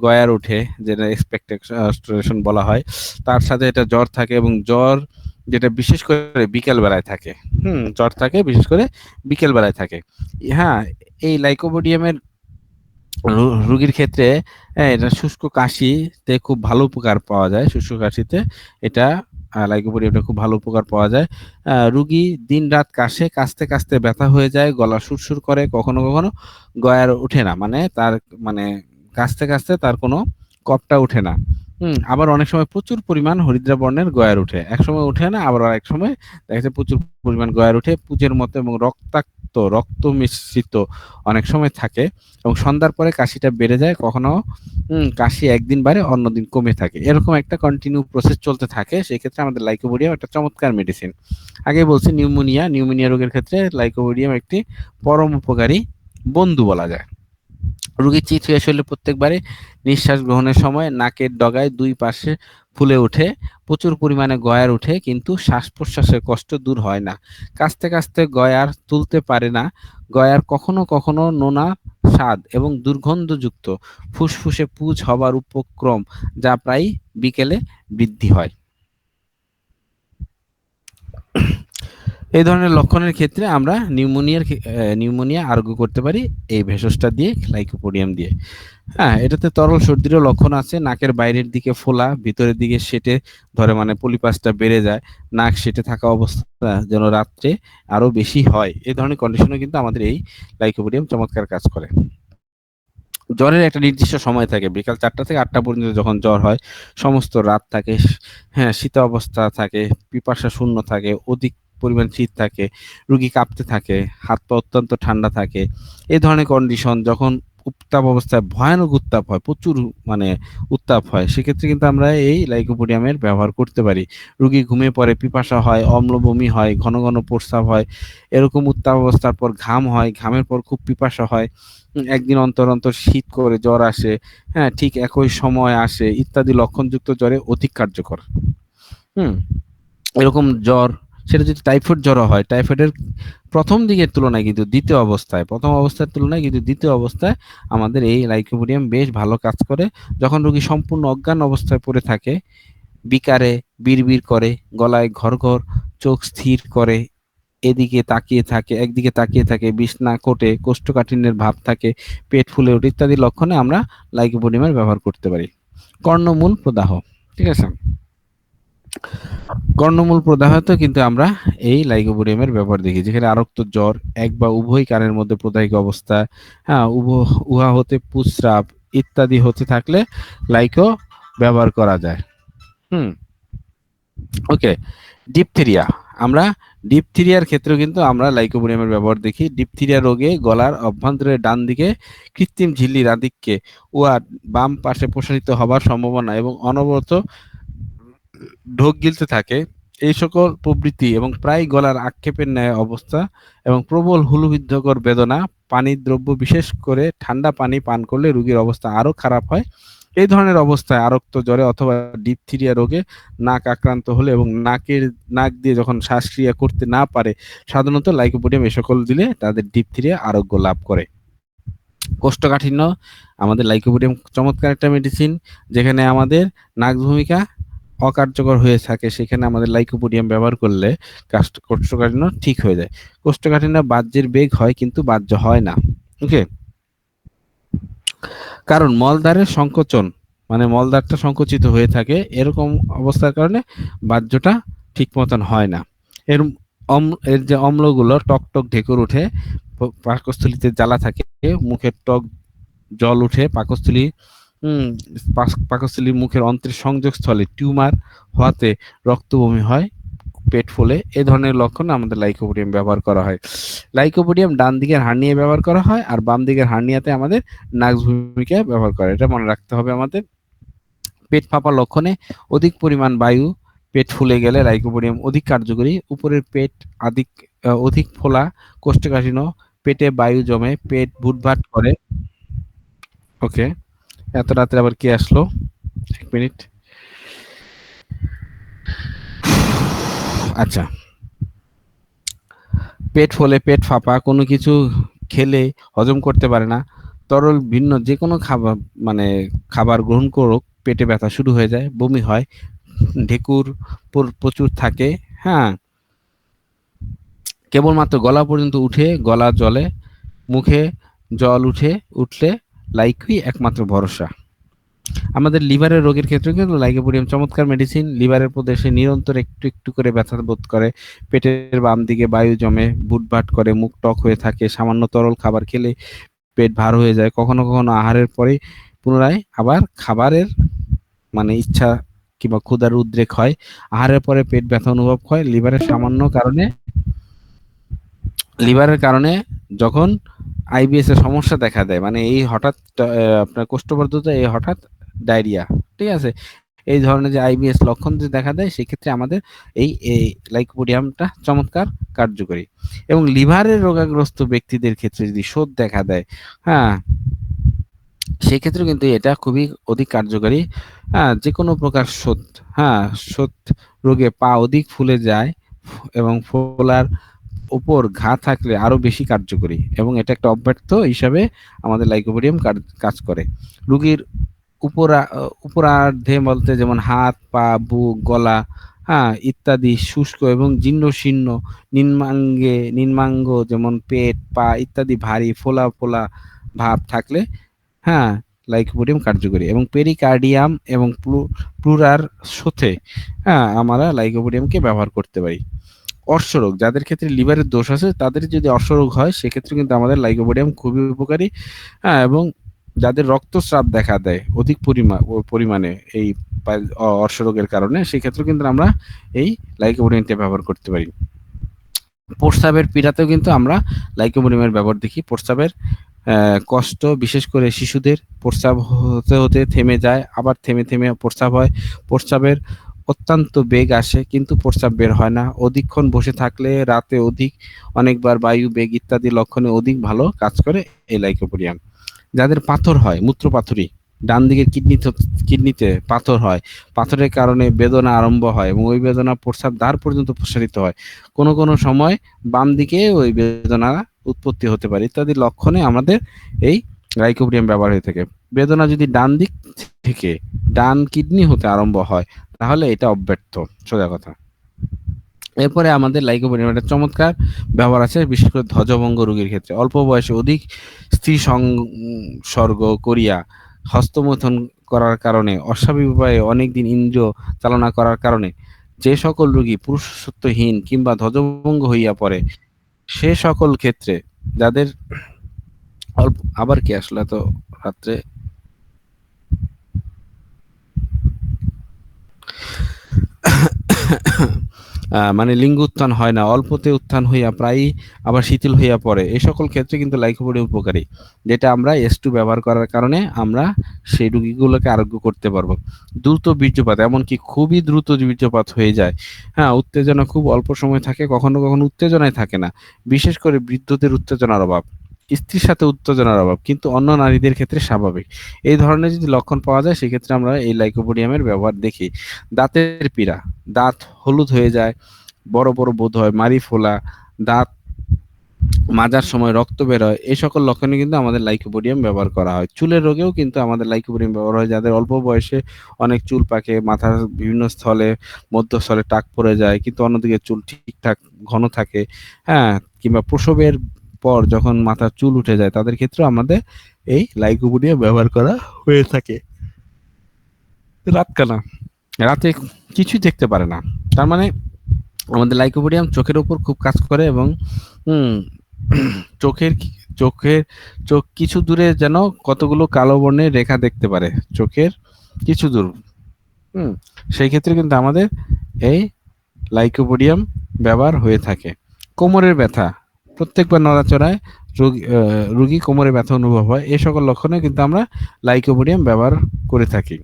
গয়ার ওঠে, যেটা এক্সপেক্টেশন বলা হয়, তার সাথে এটা জ্বর থাকে এবং জ্বর যেটা বিশেষ করে বিকেল বেলায় থাকে। জ্বর থাকে বিশেষ করে বিকেল বেলায় থাকে। হ্যাঁ, এই লাইকোপোডিয়ামের রোগীর ক্ষেত্রে এটা শুষ্ক কাশিতে খুব ভালো উপকার পাওয়া যায়। শুষ্ক কাশিতে এটা লাইকোপোডিয়ামটা খুব ভালো উপকার পাওয়া যায়। রোগী দিন রাত কাশে, কাশতে কাশতে ব্যথা হয়ে যায়, গলা সুরসুর করে, কখনো কখনো গয়ার ওঠে না, মানে তার মানে কাশতে কাশতে তার কোনো কফটা ওঠে না। আবার অনেক সময় প্রচুর পরিমাণ হরিদ্রা বর্ণের গয়ার ওঠে, এক সময় ওঠে না, আবার এক সময় দেখা যাচ্ছে প্রচুর পরিমাণ গয়ার ওঠে, পুজের মতো এবং রক্ত মিশ্রিত অনেক সময় থাকে এবং সন্ধ্যার পরে কাশিটা বেড়ে যায়, কখনো কাশি একদিন বাড়ে অন্যদিন কমে থাকে, এরকম একটা কন্টিনিউ প্রসেস চলতে থাকে। সেক্ষেত্রে আমাদের লাইকোপোডিয়াম একটা চমৎকার মেডিসিন। আগে বলছি নিউমোনিয়া রোগের ক্ষেত্রে লাইকোপোডিয়াম একটি পরম উপকারী বন্ধু বলা যায়। রোগীর চিত হয়ে আসলে প্রত্যেকবারে নিঃশ্বাস গ্রহণের সময় নাকের ডগায় দুই পাশে ফুলে ওঠে, প্রচুর পরিমাণে গয়ার ওঠে, কিন্তু শ্বাস প্রশ্বাসের কষ্ট দূর হয় না। কাশতে কাশতে গয়ার তুলতে পারে না, গয়ার কখনো কখনো নোনা স্বাদ এবং দুর্গন্ধযুক্ত, ফুসফুসে পুজ হবার উপক্রম, যা প্রায় বিকেলে বৃদ্ধি হয়। এই ধরনের লক্ষণের ক্ষেত্রে আমরা নিউমোনিয়া আরোগ্য করতে পারি এই ভেষজটা দিয়ে, লাইকোপোডিয়াম দিয়ে। হ্যাঁ, এটাতে তরল সর্দিরও লক্ষণ আছে। নাকের বাইরের দিকে ফোলা, ভিতরের দিকে সেটে ধরে, মানে পলিপাসটা বেড়ে যায়, নাক সেটে থাকা অবস্থা যেন রাত্রে আরো বেশি হয়। এই ধরনের কন্ডিশনে কিন্তু আমাদের এই লাইকোপোডিয়াম চমৎকার কাজ করে। জ্বরের একটা নির্দিষ্ট সময় থাকে, বিকাল 4টা থেকে 8টা পর্যন্ত যখন জ্বর হয়, সমস্ত রাত থাকে, হ্যাঁ, শীত অবস্থা থাকে, পিপাসা শূন্য থাকে, অধিক পরিমাণ শীত থাকে, রোগী কাঁপতে থাকে, হাত পা অত্যন্ত ঠান্ডা থাকে। এই ধরনের কন্ডিশন যখন উত্তাপ অবস্থায় ভয়ানক উত্তাপ হয়, প্রচুর মানে উত্তাপ হয়, সেক্ষেত্রে কিন্তু আমরা এই লাইকোপোডিয়ামের ব্যবহার করতে পারি। রোগী ঘুমিয়ে পড়ে, পিপাসা হয়, অম্ল বমি হয়, ঘন ঘন প্রস্রাব হয়, এরকম উত্তাপ অবস্থার পর ঘাম হয়, ঘামের পর খুব পিপাসা হয়, একদিন অন্তর অন্তর শীত করে জ্বর আসে, হ্যাঁ, ঠিক একই সময় আসে, ইত্যাদি লক্ষণযুক্ত জ্বরে অধিক কার্যকর। এরকম জ্বর, সেটা যদি টাইফয়েড জ্বর হয়, টাইফয়েডের প্রথম দিকের তুলনায় কিন্তু প্রথম অবস্থার তুলনায় কিন্তু দ্বিতীয় অবস্থায় আমাদের এই লাইকোপোডিয়াম বেশ ভালো কাজ করে। যখন রোগী সম্পূর্ণ অজ্ঞান অবস্থায় পড়ে থাকে, বিকারে বিড়বিড় করে, গলায় ঘর ঘর, চোখ স্থির করে, একদিকে তাকিয়ে থাকে, বিছনা কোটে, কোষ্ঠকাঠিন্যের ভাব থাকে, পেট ফুলে ওঠে, ইত্যাদি লক্ষণে আমরা লাইকোপোডিয়ামের ব্যবহার করতে পারি। কর্ণমূল প্রদাহ, ঠিক আছে, কর্ণমূল প্রদাহতে কিন্তু আমরা এই লাইকোপোডিয়ামের ব্যবহার দেখি, যেখানে আরক্ত জ্বর, এক বা উভয় কানের মধ্যে প্রদাহিক অবস্থা, হ্যাঁ, উহা হতে পুস্রাব ইত্যাদি হতে থাকলে লাইকো ব্যবহার করা যায়। ওকে, ডিপথেরিয়া, আমরা ডিপথিরিয়ার ক্ষেত্রেও কিন্তু আমরা লাইকোপোডিয়ামের ব্যবহার দেখি। ডিপথিরিয়া রোগে গলার অভ্যন্তরে ডান দিকে কৃত্রিম ঝিল্লির আধিক্যে উহা বাম পাশে প্রসারিত হবার সম্ভাবনা এবং অনবরত ঢোক গিলতে থাকে, এই সকল প্রবৃত্তি এবং প্রায় গলার আক্ষেপের ন্যায় অবস্থা এবং প্রবল হুলুবিদ্ধকর বেদনা, পানির দ্রব্য বিশেষ করে ঠান্ডা পানি পান করলে রোগীর অবস্থা আরো খারাপ হয়। এই ধরনের অবস্থায় আরক্ত জ্বরে অথবা ডিপথিরিয়া রোগে নাক আক্রান্ত হলে এবং নাক দিয়ে যখন শ্বাসক্রিয়া করতে না পারে, সাধারণত লাইকোপোডিয়াম এ সকল দিলে তাদের ডিপথিরিয়া আরোগ্য লাভ করে। কোষ্ঠকাঠিন্য, আমাদের লাইকোপোডিয়াম চমৎকার একটা মেডিসিন। যেখানে আমাদের নাক ভূমিকা অকার্যকর হয়ে থাকে, সেখানে আমাদের লাইকোপোডিয়াম ব্যবহার করলে কোষ্ঠকাঠিন্য ঠিক হয়ে যায়। কোষ্ঠকাঠিন্য বাহ্যের বেগ হয় কিন্তু বাহ্য হয় না। ওকে, কারণ মলদ্বারের সংকোচন, মানে মলদ্বারটা সংকুচিত হয়ে থাকে, এরকম অবস্থার কারণে বাহ্যটা ঠিক মতন হয় না। এর যে অম্লগুলো টকটক ঢেকুর উঠে, পাকস্থলীতে জ্বালা থাকে, মুখের টক জল উঠে, পাকস্থলী মুখের অন্ত্রের সংযোগস্থলে টিউমার হওয়াতে রক্ত বমি হয়, পেট ফুলে, এই ধরনের লক্ষণ আমাদের লাইকোপোডিয়াম ব্যবহার করা হয়। লাইকোপোডিয়াম ডান দিকের হার্নিয়া ব্যবহার করা হয়, আর বাম দিকের হার্নিয়াতে আমাদের নাক্স ভূমিকা ব্যবহার করা, এটা মনে রাখতে হবে আমাদের। পেট ফাঁপা লক্ষণে অধিক পরিমাণ বায়ু, পেট ফুলে গেলে লাইকোপোডিয়াম অধিক কার্যকরী। উপরের পেট অধিক ফোলা, কোষ্ঠকাঠিন্য, পেটে বায়ু জমে, পেট ভুটভাট করে। ওকে, এত রাত্রে আবার কে আসলো? 1 মিনিট। আচ্ছা, পেট ফোলে, পেট ফাঁপা, কোনো কিছু খেলে হজম করতে পারে না, তরল ভিন্ন যে কোনো খাবার গ্রহণ করুক পেটে ব্যথা শুরু হয়ে যায়, বমি হয়, ঢেকুর প্রচুর থাকে, হ্যাঁ, কেবলমাত্র গলা পর্যন্ত উঠে, গলা জলে, মুখে জল উঠলে লাইকই একমাত্র ভরসা। আমাদের লিভারের রোগের ক্ষেত্রে কিন্তু লাইকোপোডিয়াম চমৎকার মেডিসিন। লিভারের প্রদেশে নিরন্তর একটু একটু করে ব্যথা বোধ করে, পেটের বাম দিকে বায়ু জমে, বুটভাট করে, মুখ টক হয়ে থাকে, সামান্য তরল খাবার খেলে পেট ভার হয়ে যায়, কখনো কখনো আহারের পরে পুনরায় আবার খাবারের ইচ্ছা কিংবা ক্ষুধার উদ্রেক হয়, আহারের পরে পেট ব্যথা অনুভব হয়। লিভারের কারণে যখন আইবিএস এর সমস্যা দেখা দেয়, এই হঠাৎ আপনার কোষ্ঠবর্ধতা, এই হঠাৎ ডায়রিয়া, ঠিক আছে, এই ধরনের যে আইবিএস লক্ষণ যে দেখা দেয়, সেক্ষেত্রে আমাদের এই লাইকোপোডিয়ামটা চমৎকার কার্যকরী। এবং লিভারের রোগাগ্রস্ত ব্যক্তিদের ক্ষেত্রে যদি শোথ দেখা দেয়, হ্যাঁ, সেক্ষেত্রে কিন্তু এটা খুবই অধিক কার্যকরী। হ্যাঁ, যে কোনো প্রকার শোথ রোগে পা অধিক ফুলে যায় এবং ফোলার উপর ঘা থাকলে আরো বেশি কার্যকরী, এবং এটা একটা অব্যর্থ হিসাবে আমাদের লাইকোপোডিয়াম কাজ করে। রোগীর উপরার্ধে বলতে যেমন হাত, পা, বুক, গলা, হ্যাঁ, ইত্যাদি শুষ্ক এবং জীর্ণ শীর্ণ, নিম্নাঙ্গ যেমন পেট, পা ইত্যাদি ভারী ফোলা ফোলা ভাব থাকলে, হ্যাঁ, লাইকোপোডিয়াম কার্যকরী। এবং পেরিকার্ডিয়াম এবং প্লুরার সাথে, হ্যাঁ, আমরা লাইকোপোডিয়ামকে ব্যবহার করতে পারি। অর্শরোগ, যাদের ক্ষেত্রে লিভারের দোষ আছে, তাদের যদি অর্শরোগ হয়, সেক্ষেত্রে কিন্তু আমাদের লাইকোপোডিয়াম খুবই উপকারী। হ্যাঁ, এবং যাদের রক্তস্রাব দেখা দেয় অধিক পরিমাণে এই অর্শরোগের কারণে, সেক্ষেত্রে কিন্তু আমরা এই লাইকোপোডিয়ামটা ব্যবহার করতে পারি। প্রস্রাবের পীড়াতেও কিন্তু আমরা লাইকোপোডিয়ামের ব্যবহার দেখি। প্রস্রাবের কষ্ট, বিশেষ করে শিশুদের, প্রস্রাব হতে হতে থেমে যায়, আবার থেমে থেমে প্রস্রাব হয়, প্রস্রাবের অত্যন্ত বেগ আসে কিন্তু প্রস্রাব বের হয় না, অধিকক্ষণ বসে থাকলে, রাতে অনেকবার বায়ু বেগ ইত্যাদি লক্ষণে অধিক ভালো কাজ করে এই লাইকোপোডিয়াম। যাদের পাথর হয়, মূত্রপাথরি, ডান দিকের কিডনিতে পাথর হয়, পাথরের কারণে বেদনা আরম্ভ হয় এবং ওই বেদনা প্রস্রাব দ্বার পর্যন্ত প্রসারিত হয়, কোনো কোনো সময় বাম দিকে ওই বেদনা উৎপত্তি হতে পারে, ইত্যাদি লক্ষণে আমাদের এই লাইকোপোডিয়াম ব্যবহার হয়ে থাকে। বেদনা যদি ডান দিক থেকে ডান কিডনি হতে আরম্ভ হয়, তাহলে এটা অব্যর্থ, সোজা কথা। এরপরে আমাদের লাইকোপোডিয়াম একটা চমৎকার ব্যবহার আছে, বিশেষ করে ধ্বজভঙ্গ রোগীর ক্ষেত্রে। অল্প বয়সে অধিক স্ত্রী সংসর্গ করিয়া হস্তমৈথুন করার কারণে, অস্বাভাবিক উপায়ে অনেকদিন ইন্দ্রিয় চালনা করার কারণে যে সকল রোগী পুরুষত্বহীন কিংবা ধ্বজভঙ্গ হইয়া পড়ে, সে সকল ক্ষেত্রে যাদের আবার কি আসলে এত রাত্রে, মানে লিঙ্গ উত্থান হয় না, অল্পতে উত্থান হইয়া প্রায়ই আবার শিথিল হইয়া পড়ে, এই সকল ক্ষেত্রে কিন্তু লাইকোপোডিয়াম উপকারী, যেটা আমরা S2 ব্যবহার করার কারণে আমরা সেই রোগীগুলোকে আরোগ্য করতে পারবো। দ্রুত বীর্যপাত, এমনকি খুবই দ্রুত বীর্যপাত হয়ে যায়। হ্যাঁ, উত্তেজনা খুব অল্প সময় থাকে, কখনো কখনো উত্তেজনায় থাকে না, বিশেষ করে বৃদ্ধদের উত্তেজনার অভাব, স্ত্রীর সাথে উত্তেজনার অভাব, কিন্তু অন্য নারীদের ক্ষেত্রে স্বাভাবিক। এই ধরনের যদি লক্ষণ পাওয়া যায় সেক্ষেত্রে আমরা এই লাইকোপোডিয়ামের ব্যবহার দেখি। দাঁতের পীড়া, দাঁত হলুদ হয়ে যায়, বড় বড় বোধ হয়, মাড়ি ফোলা, দাঁত মাজার সময় রক্ত বের হয়, এই সকল লক্ষণে কিন্তু আমাদের লাইকোপোডিয়াম ব্যবহার করা হয়। চুলের রোগেও কিন্তু আমাদের লাইকোপোডিয়াম ব্যবহার হয়, যাদের অল্প বয়সে অনেক চুল পাকে, মাথার বিভিন্ন স্থলে মধ্যস্থলে টাক পড়ে যায়, কিন্তু অন্যদিকে চুল ঠিকঠাক ঘন থাকে। হ্যাঁ, কিংবা প্রসবের পর যখন মাথার চুল উঠে যায় তাদের ক্ষেত্রে আমাদের এই লাইকোপোডিয়াম ব্যবহার করা হয়ে থাকে। রাতকানা, রাতে কিছুই দেখতে পারে না, তার মানে আমাদের লাইকোপোডিয়াম চোখের উপর খুব কাজ করে, এবং চোখের চোখের চোখ কিছু দূরে যেন কতগুলো কালো বর্ণের রেখা দেখতে পারে, চোখের কিছু দূর। সেই ক্ষেত্রে কিন্তু আমাদের এই লাইকোপোডিয়াম ব্যবহার হয়ে থাকে। কোমরের ব্যথা, প্রত্যেকবার নড়াচড়ায় রোগী কোমরে ব্যথা অনুভব হয়, এই সকল লক্ষণে কিন্তু আমরা লাইকোপোডিয়াম ব্যবহার করে থাকি।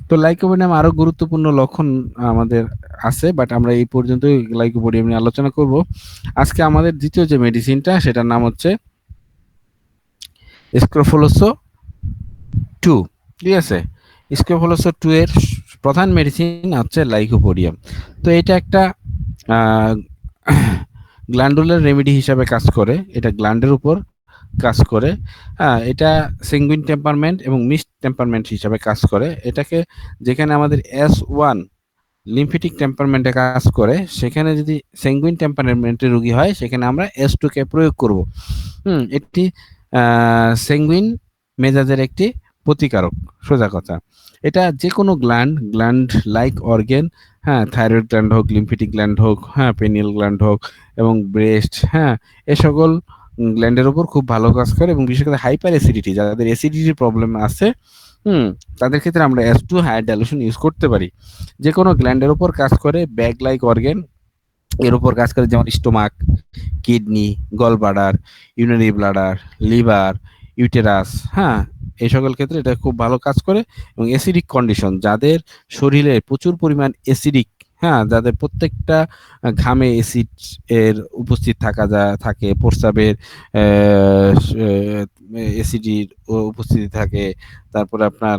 তো লাইকোপোডিয়াম আরো গুরুত্বপূর্ণ লক্ষণ আমাদের আছে, বাট আমরা এই পর্যন্ত লাইকোপোডিয়াম নিয়ে আলোচনা করব। আজকে আমাদের দ্বিতীয় যে মেডিসিনটা সেটার নাম হচ্ছে স্ক্রোফলোসো 2, ঠিক আছে? স্ক্রোফলোসো 2 এর প্রধান মেডিসিন হচ্ছে লাইকোপোডিয়াম। তো এটা একটা গ্ল্যান্ডুলার রেমেডি হিসাবে কাজ করে, এটা গ্ল্যান্ডের উপর কাজ করে। হ্যাঁ, এটা স্যাঙ্গুইন টেম্পারমেন্ট এবং মিক্সড টেম্পারমেন্ট হিসাবে কাজ করে। এটাকে যেখানে আমাদের S1 লিম্ফেটিক টেম্পারমেন্টে কাজ করে, সেখানে যদি স্যাঙ্গুইন টেম্পারমেন্টের রোগী হয় সেখানে আমরা S2 কে প্রয়োগ করব। এটি স্যাঙ্গুইন মেজাজের একটি প্রতিকারক, সোজা কথা। এটা যে কোনো গ্ল্যান্ড লাইক অর্গান, হ্যাঁ, থাইরয়েড গ্ল্যান্ড হোক, লিম্ফেটিক গ্ল্যান্ড হোক, হ্যাঁ, পেনিয়াল গ্ল্যান্ড হোক এবং ব্রেস্ট, হ্যাঁ, এ সকল গ্ল্যান্ডের উপর খুব ভালো কাজ করে, এবং বিশেষ করে হাইপার অ্যাসিডিটি, যাদের অ্যাসিডিটির প্রবলেম আছে তাদের ক্ষেত্রে আমরা S2 হায়ার ডাইলুশন ইউজ করতে পারি। যে কোনো গ্ল্যান্ডের উপর কাজ করে, ব্যাগ লাইক অর্গান এর উপর কাজ করে, যেমন stomach, kidney, gall bladder, urinary bladder, liver, uterus, হ্যাঁ, এই সকল ক্ষেত্রে এটা খুব ভালো কাজ করে। এবং অ্যাসিডিক কন্ডিশন, যাদের শরীরে প্রচুর পরিমাণ অ্যাসিডিক, হ্যাঁ, যাদের প্রত্যেকটা ঘামে অ্যাসিড এর উপস্থিত থাকে, প্রস্রাবের অ্যাসিডির উপস্থিতি থাকে, তারপরে আপনার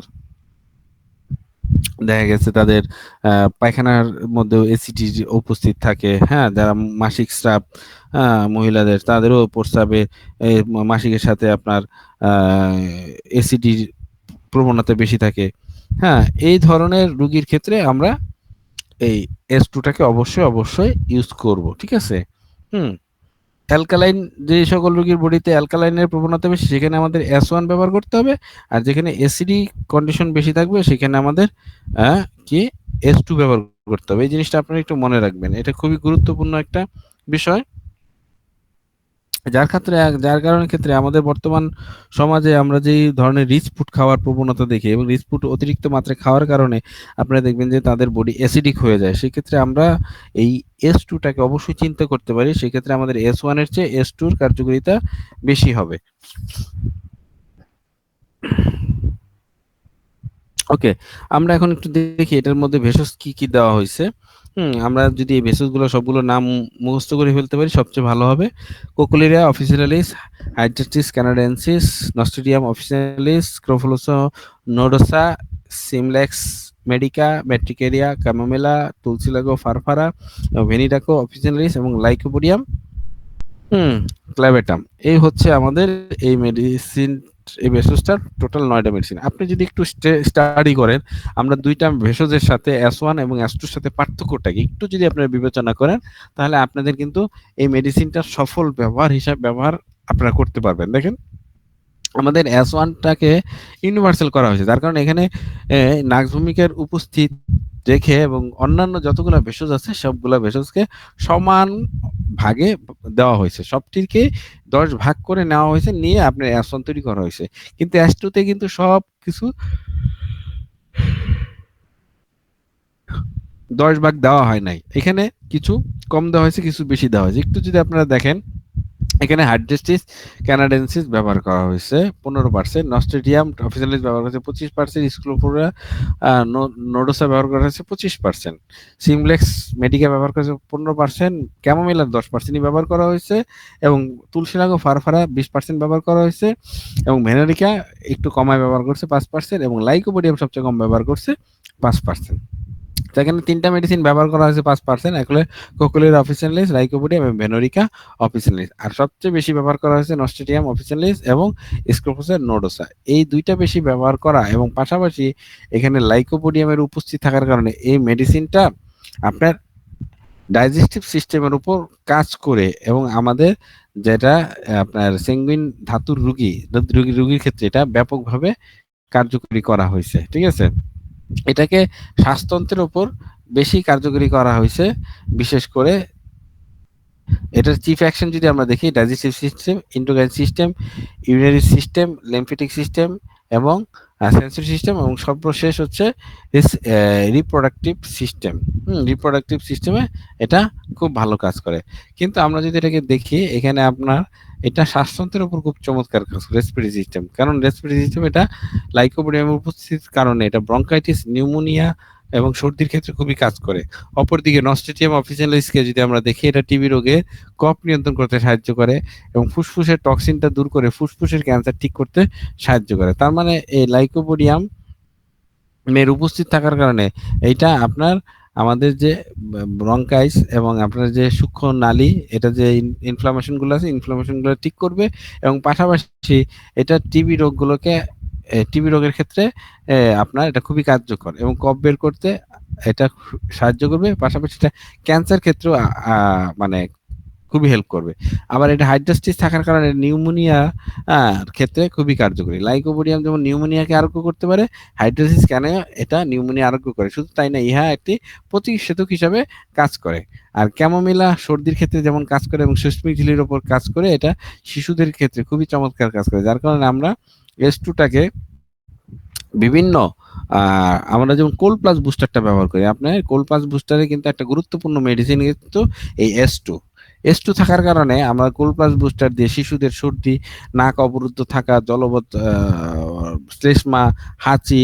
দেখা গেছে তাদের পায়খানার মধ্যেও অ্যাসিডি উপস্থিত থাকে, হ্যাঁ, যারা মাসিক স্রাব, মহিলাদের তাদেরও প্রস্রাবে মাসিকের সাথে আপনার অ্যাসিডির প্রবণতা বেশি থাকে। হ্যাঁ, এই ধরনের রোগীর ক্ষেত্রে আমরা এই S2টাকে অবশ্যই ইউজ করব, ঠিক আছে? অ্যালকালাইন, যে সকল রোগীর বডিতে অ্যালকালাইনের প্রবণতা বেশি সেখানে আমাদের S1 ব্যবহার করতে হবে, আর যেখানে অ্যাসিডি কন্ডিশন বেশি থাকবে সেখানে আমাদের কি S2 ব্যবহার করতে হবে। এই জিনিসটা আপনারা একটু মনে রাখবেন, এটা খুবই গুরুত্বপূর্ণ একটা বিষয়, যার কারণে ক্ষেত্রে আমাদের বর্তমান সমাজে আমরা যেই ধরনের রিচ ফুড খাওয়ার প্রবণতা দেখি, এবং রিচ ফুড অতিরিক্ত মাত্রায় খাওয়ার কারণে আপনারা দেখবেন যে তাদের বডি অ্যাসিডিক হয়ে যায়। সেক্ষেত্রে আমরা এই S2টাকে অবশ্যই চিন্তা করতে পারি, সেক্ষেত্রে আমাদের S1 এর চেয়ে S2 এর কার্যকারিতা বেশি হবে। ওকে, আমরা এখন একটু দেখি এটার মধ্যে ভেষজ কি কি দেওয়া হয়েছে। আমরা যদি এই ভেষজগুলো সবগুলো নাম মুখস্থ করে ফেলতে পারি সবচেয়ে ভালো হবে। কোকুলেরিয়া অফিসিয়ালিস, হাইড্রাটিস ক্যানাডেন্সিস, নস্ট্রিডিয়াম অফিসিয়ালিস, স্ক্রোফলোসা নোডোসা, সিমলেক্স মেডিকা, ব্যাট্রিকেরিয়া, ক্যামোমেলা, তুলসিলাগো ফারফারা, ভেনিডাকো অফিসিয়ালিস এবং লাইকোপোডিয়াম ক্ল্যাভেটাম। এই হচ্ছে আমাদের এই মেডিসিন, এই ভেষজটার টোটাল 9টা মেডিসিন। আপনি যদি একটু স্টাডি করেন, আমরা দুইটা ভেষজের সাথে S1 এবং S2 এর সাথে পার্থক্যটাকে একটু যদি আপনারা বিবেচনা করেন, তাহলে আপনাদের কিন্তু এই মেডিসিনটার সফল ব্যবহার আপনারা করতে পারবেন। দেখেন, আমাদের S1টাকে ইউনিভার্সাল করা হয়েছে, যার কারণে এখানে নাক্সভূমিকের উপস্থিত রেখে এবং অন্যান্য যতগুলো ভেষজ আছে সবগুলো ভেষজকে সমান ভাগে দেওয়া হয়েছে, সবটিকে 10 ভাগ করে নেওয়া হয়েছে, নিয়ে আপনার S1 তৈরি করা হয়েছে। কিন্তু S2তে কিন্তু সব কিছু 10 ভাগ দেওয়া হয় নাই, এখানে কিছু কম দেওয়া হয়েছে, কিছু বেশি দেওয়া হয়েছে। একটু যদি আপনারা দেখেন, এখানে হাইড্রেস্টিস ক্যানাডেন্সিস ব্যবহার করা হয়েছে 15%, নস্ট্রেডিয়াম অফিসিয়ালিস ব্যবহার করা হয়েছে 25%, স্ক্লোফোরা নোডোসা ব্যবহার করা হয়েছে 25%, সিমলেক্স মেডিকা ব্যবহার করা হয়েছে 15%, ক্যামোমিলার 10%ই ব্যবহার করা হয়েছে, এবং তুলসীরাগ ও ফারফারা 20% ব্যবহার করা হয়েছে, এবং ভেনেরিকা একটু কমায় ব্যবহার করছে 5%, এবং লাইকোপোডিয়াম সবচেয়ে কম ব্যবহার করছে 5%। এখানে 3টা মেডিসিন ব্যবহার করা হয়েছে 5%, একলে কোকুলির অফিসিয়ালিস, লাইকোপোডিয়াম এবং ভেনোরিকা অফিসিয়ালিস। আর সবচেয়ে বেশি ব্যবহার করা হয়েছে নস্ট্রেডিয়াম অফিসিয়ালিস এবং স্ক্লোফোসা নোডোসা। এই দুইটা বেশি ব্যবহার করা, এবং পাশাপাশি এখানে লাইকোপোডিয়ামের উপস্থিত থাকার কারণে এই মেডিসিনটা আপনার ডাইজেস্টিভ সিস্টেমের উপর কাজ করে, এবং আমাদের যেটা আপনার সেঙ্গুইন ধাতুর রোগীর ক্ষেত্রে এটা ব্যাপকভাবে কার্যকরী করা হয়েছে। ঠিক আছে, এটাকে শ্বাসতন্ত্রের উপর বেশি কার্যকরী করা হয়েছে। বিশেষ করে এটার চিফ অ্যাকশন যদি আমরা দেখি, digestive system, endocrine system, urinary system, lymphatic system এবং সেন্সরি সিস্টেম, এবং সর্বশেষ হচ্ছে রিপ্রোডাক্টিভ সিস্টেম। রিপ্রোডাক্টিভ সিস্টেমে এটা খুব ভালো কাজ করে। কিন্তু আমরা যদি এটাকে দেখি, এখানে আপনার এটা শ্বাসতন্ত্রের উপর খুব চমৎকার কাজ করে, রেসপিরেটরি সিস্টেম। কারণ রেসপিরেটরি সিস্টেম এটা লাইকোপোডিয়ামের উপস্থিতির কারণে এটা ব্রঙ্কাইটিস, নিউমোনিয়া এবং সর্দির ক্ষেত্রে খুবই কাজ করে। অপরদিকে নস্ট্রেডিয়াম অফিসিয়ালিসকে যদি আমরা দেখি, এটা টিবি রোগে কফ নিয়ন্ত্রণ করতে সাহায্য করে এবং ফুসফুসের টক্সিনটা দূর করে ফুসফুসের ক্যান্সার ঠিক করতে সাহায্য করে। তার মানে এই লাইকোপোডিয়াম এর উপস্থিত থাকার কারণে এইটা আপনার আমাদের যে ব্রঙ্কাইস এবং আপনার যে সূক্ষ্ম নালী, এটা যে ইনফ্লামেশন গুলো আছে, ইনফ্লামেশন গুলো ঠিক করবে, এবং পাশাপাশি এটা টিবি রোগের ক্ষেত্রে আপনার এটা খুবই কার্যকর, এবং কফ বের করতে এটা সাহায্য করবে। পাশাপাশি এটা ক্যান্সার ক্ষেত্রেও মানে খুবই হেল্প করবে। আবার এটা হাইড্রাস্টিস থাকার কারণে নিউমোনিয়া ক্ষেত্রে খুবই কার্যকরী। লাইকোপোডিয়াম যেমন নিউমোনিয়াকে আরোগ্য করতে পারে, হাইড্রাস্টিস কেন এটা নিউমোনিয়া আরোগ্য করে। শুধু তাই না, ইহা একটি প্রতিষেধক হিসাবে কাজ করে। আর ক্যামোমিলা সর্দির ক্ষেত্রে যেমন কাজ করে এবং সুস্মিক ঝিলির উপর কাজ করে, এটা শিশুদের ক্ষেত্রে খুবই চমৎকার কাজ করে। যার কারণে আমরা S2টাকে বিভিন্ন আমরা যেমন কোল প্লাস বুস্টারটা ব্যবহার করি, আপনার কোল প্লাস বুস্টারে কিন্তু একটা গুরুত্বপূর্ণ মেডিসিন কিন্তু এই S2 থাকার কারণে আমরা কোল প্লাস বুস্টার দিয়ে শিশুদের সর্দি, নাক অবরুদ্ধ থাকা, জলবৎ শ্লেষ্মা, হাঁচি,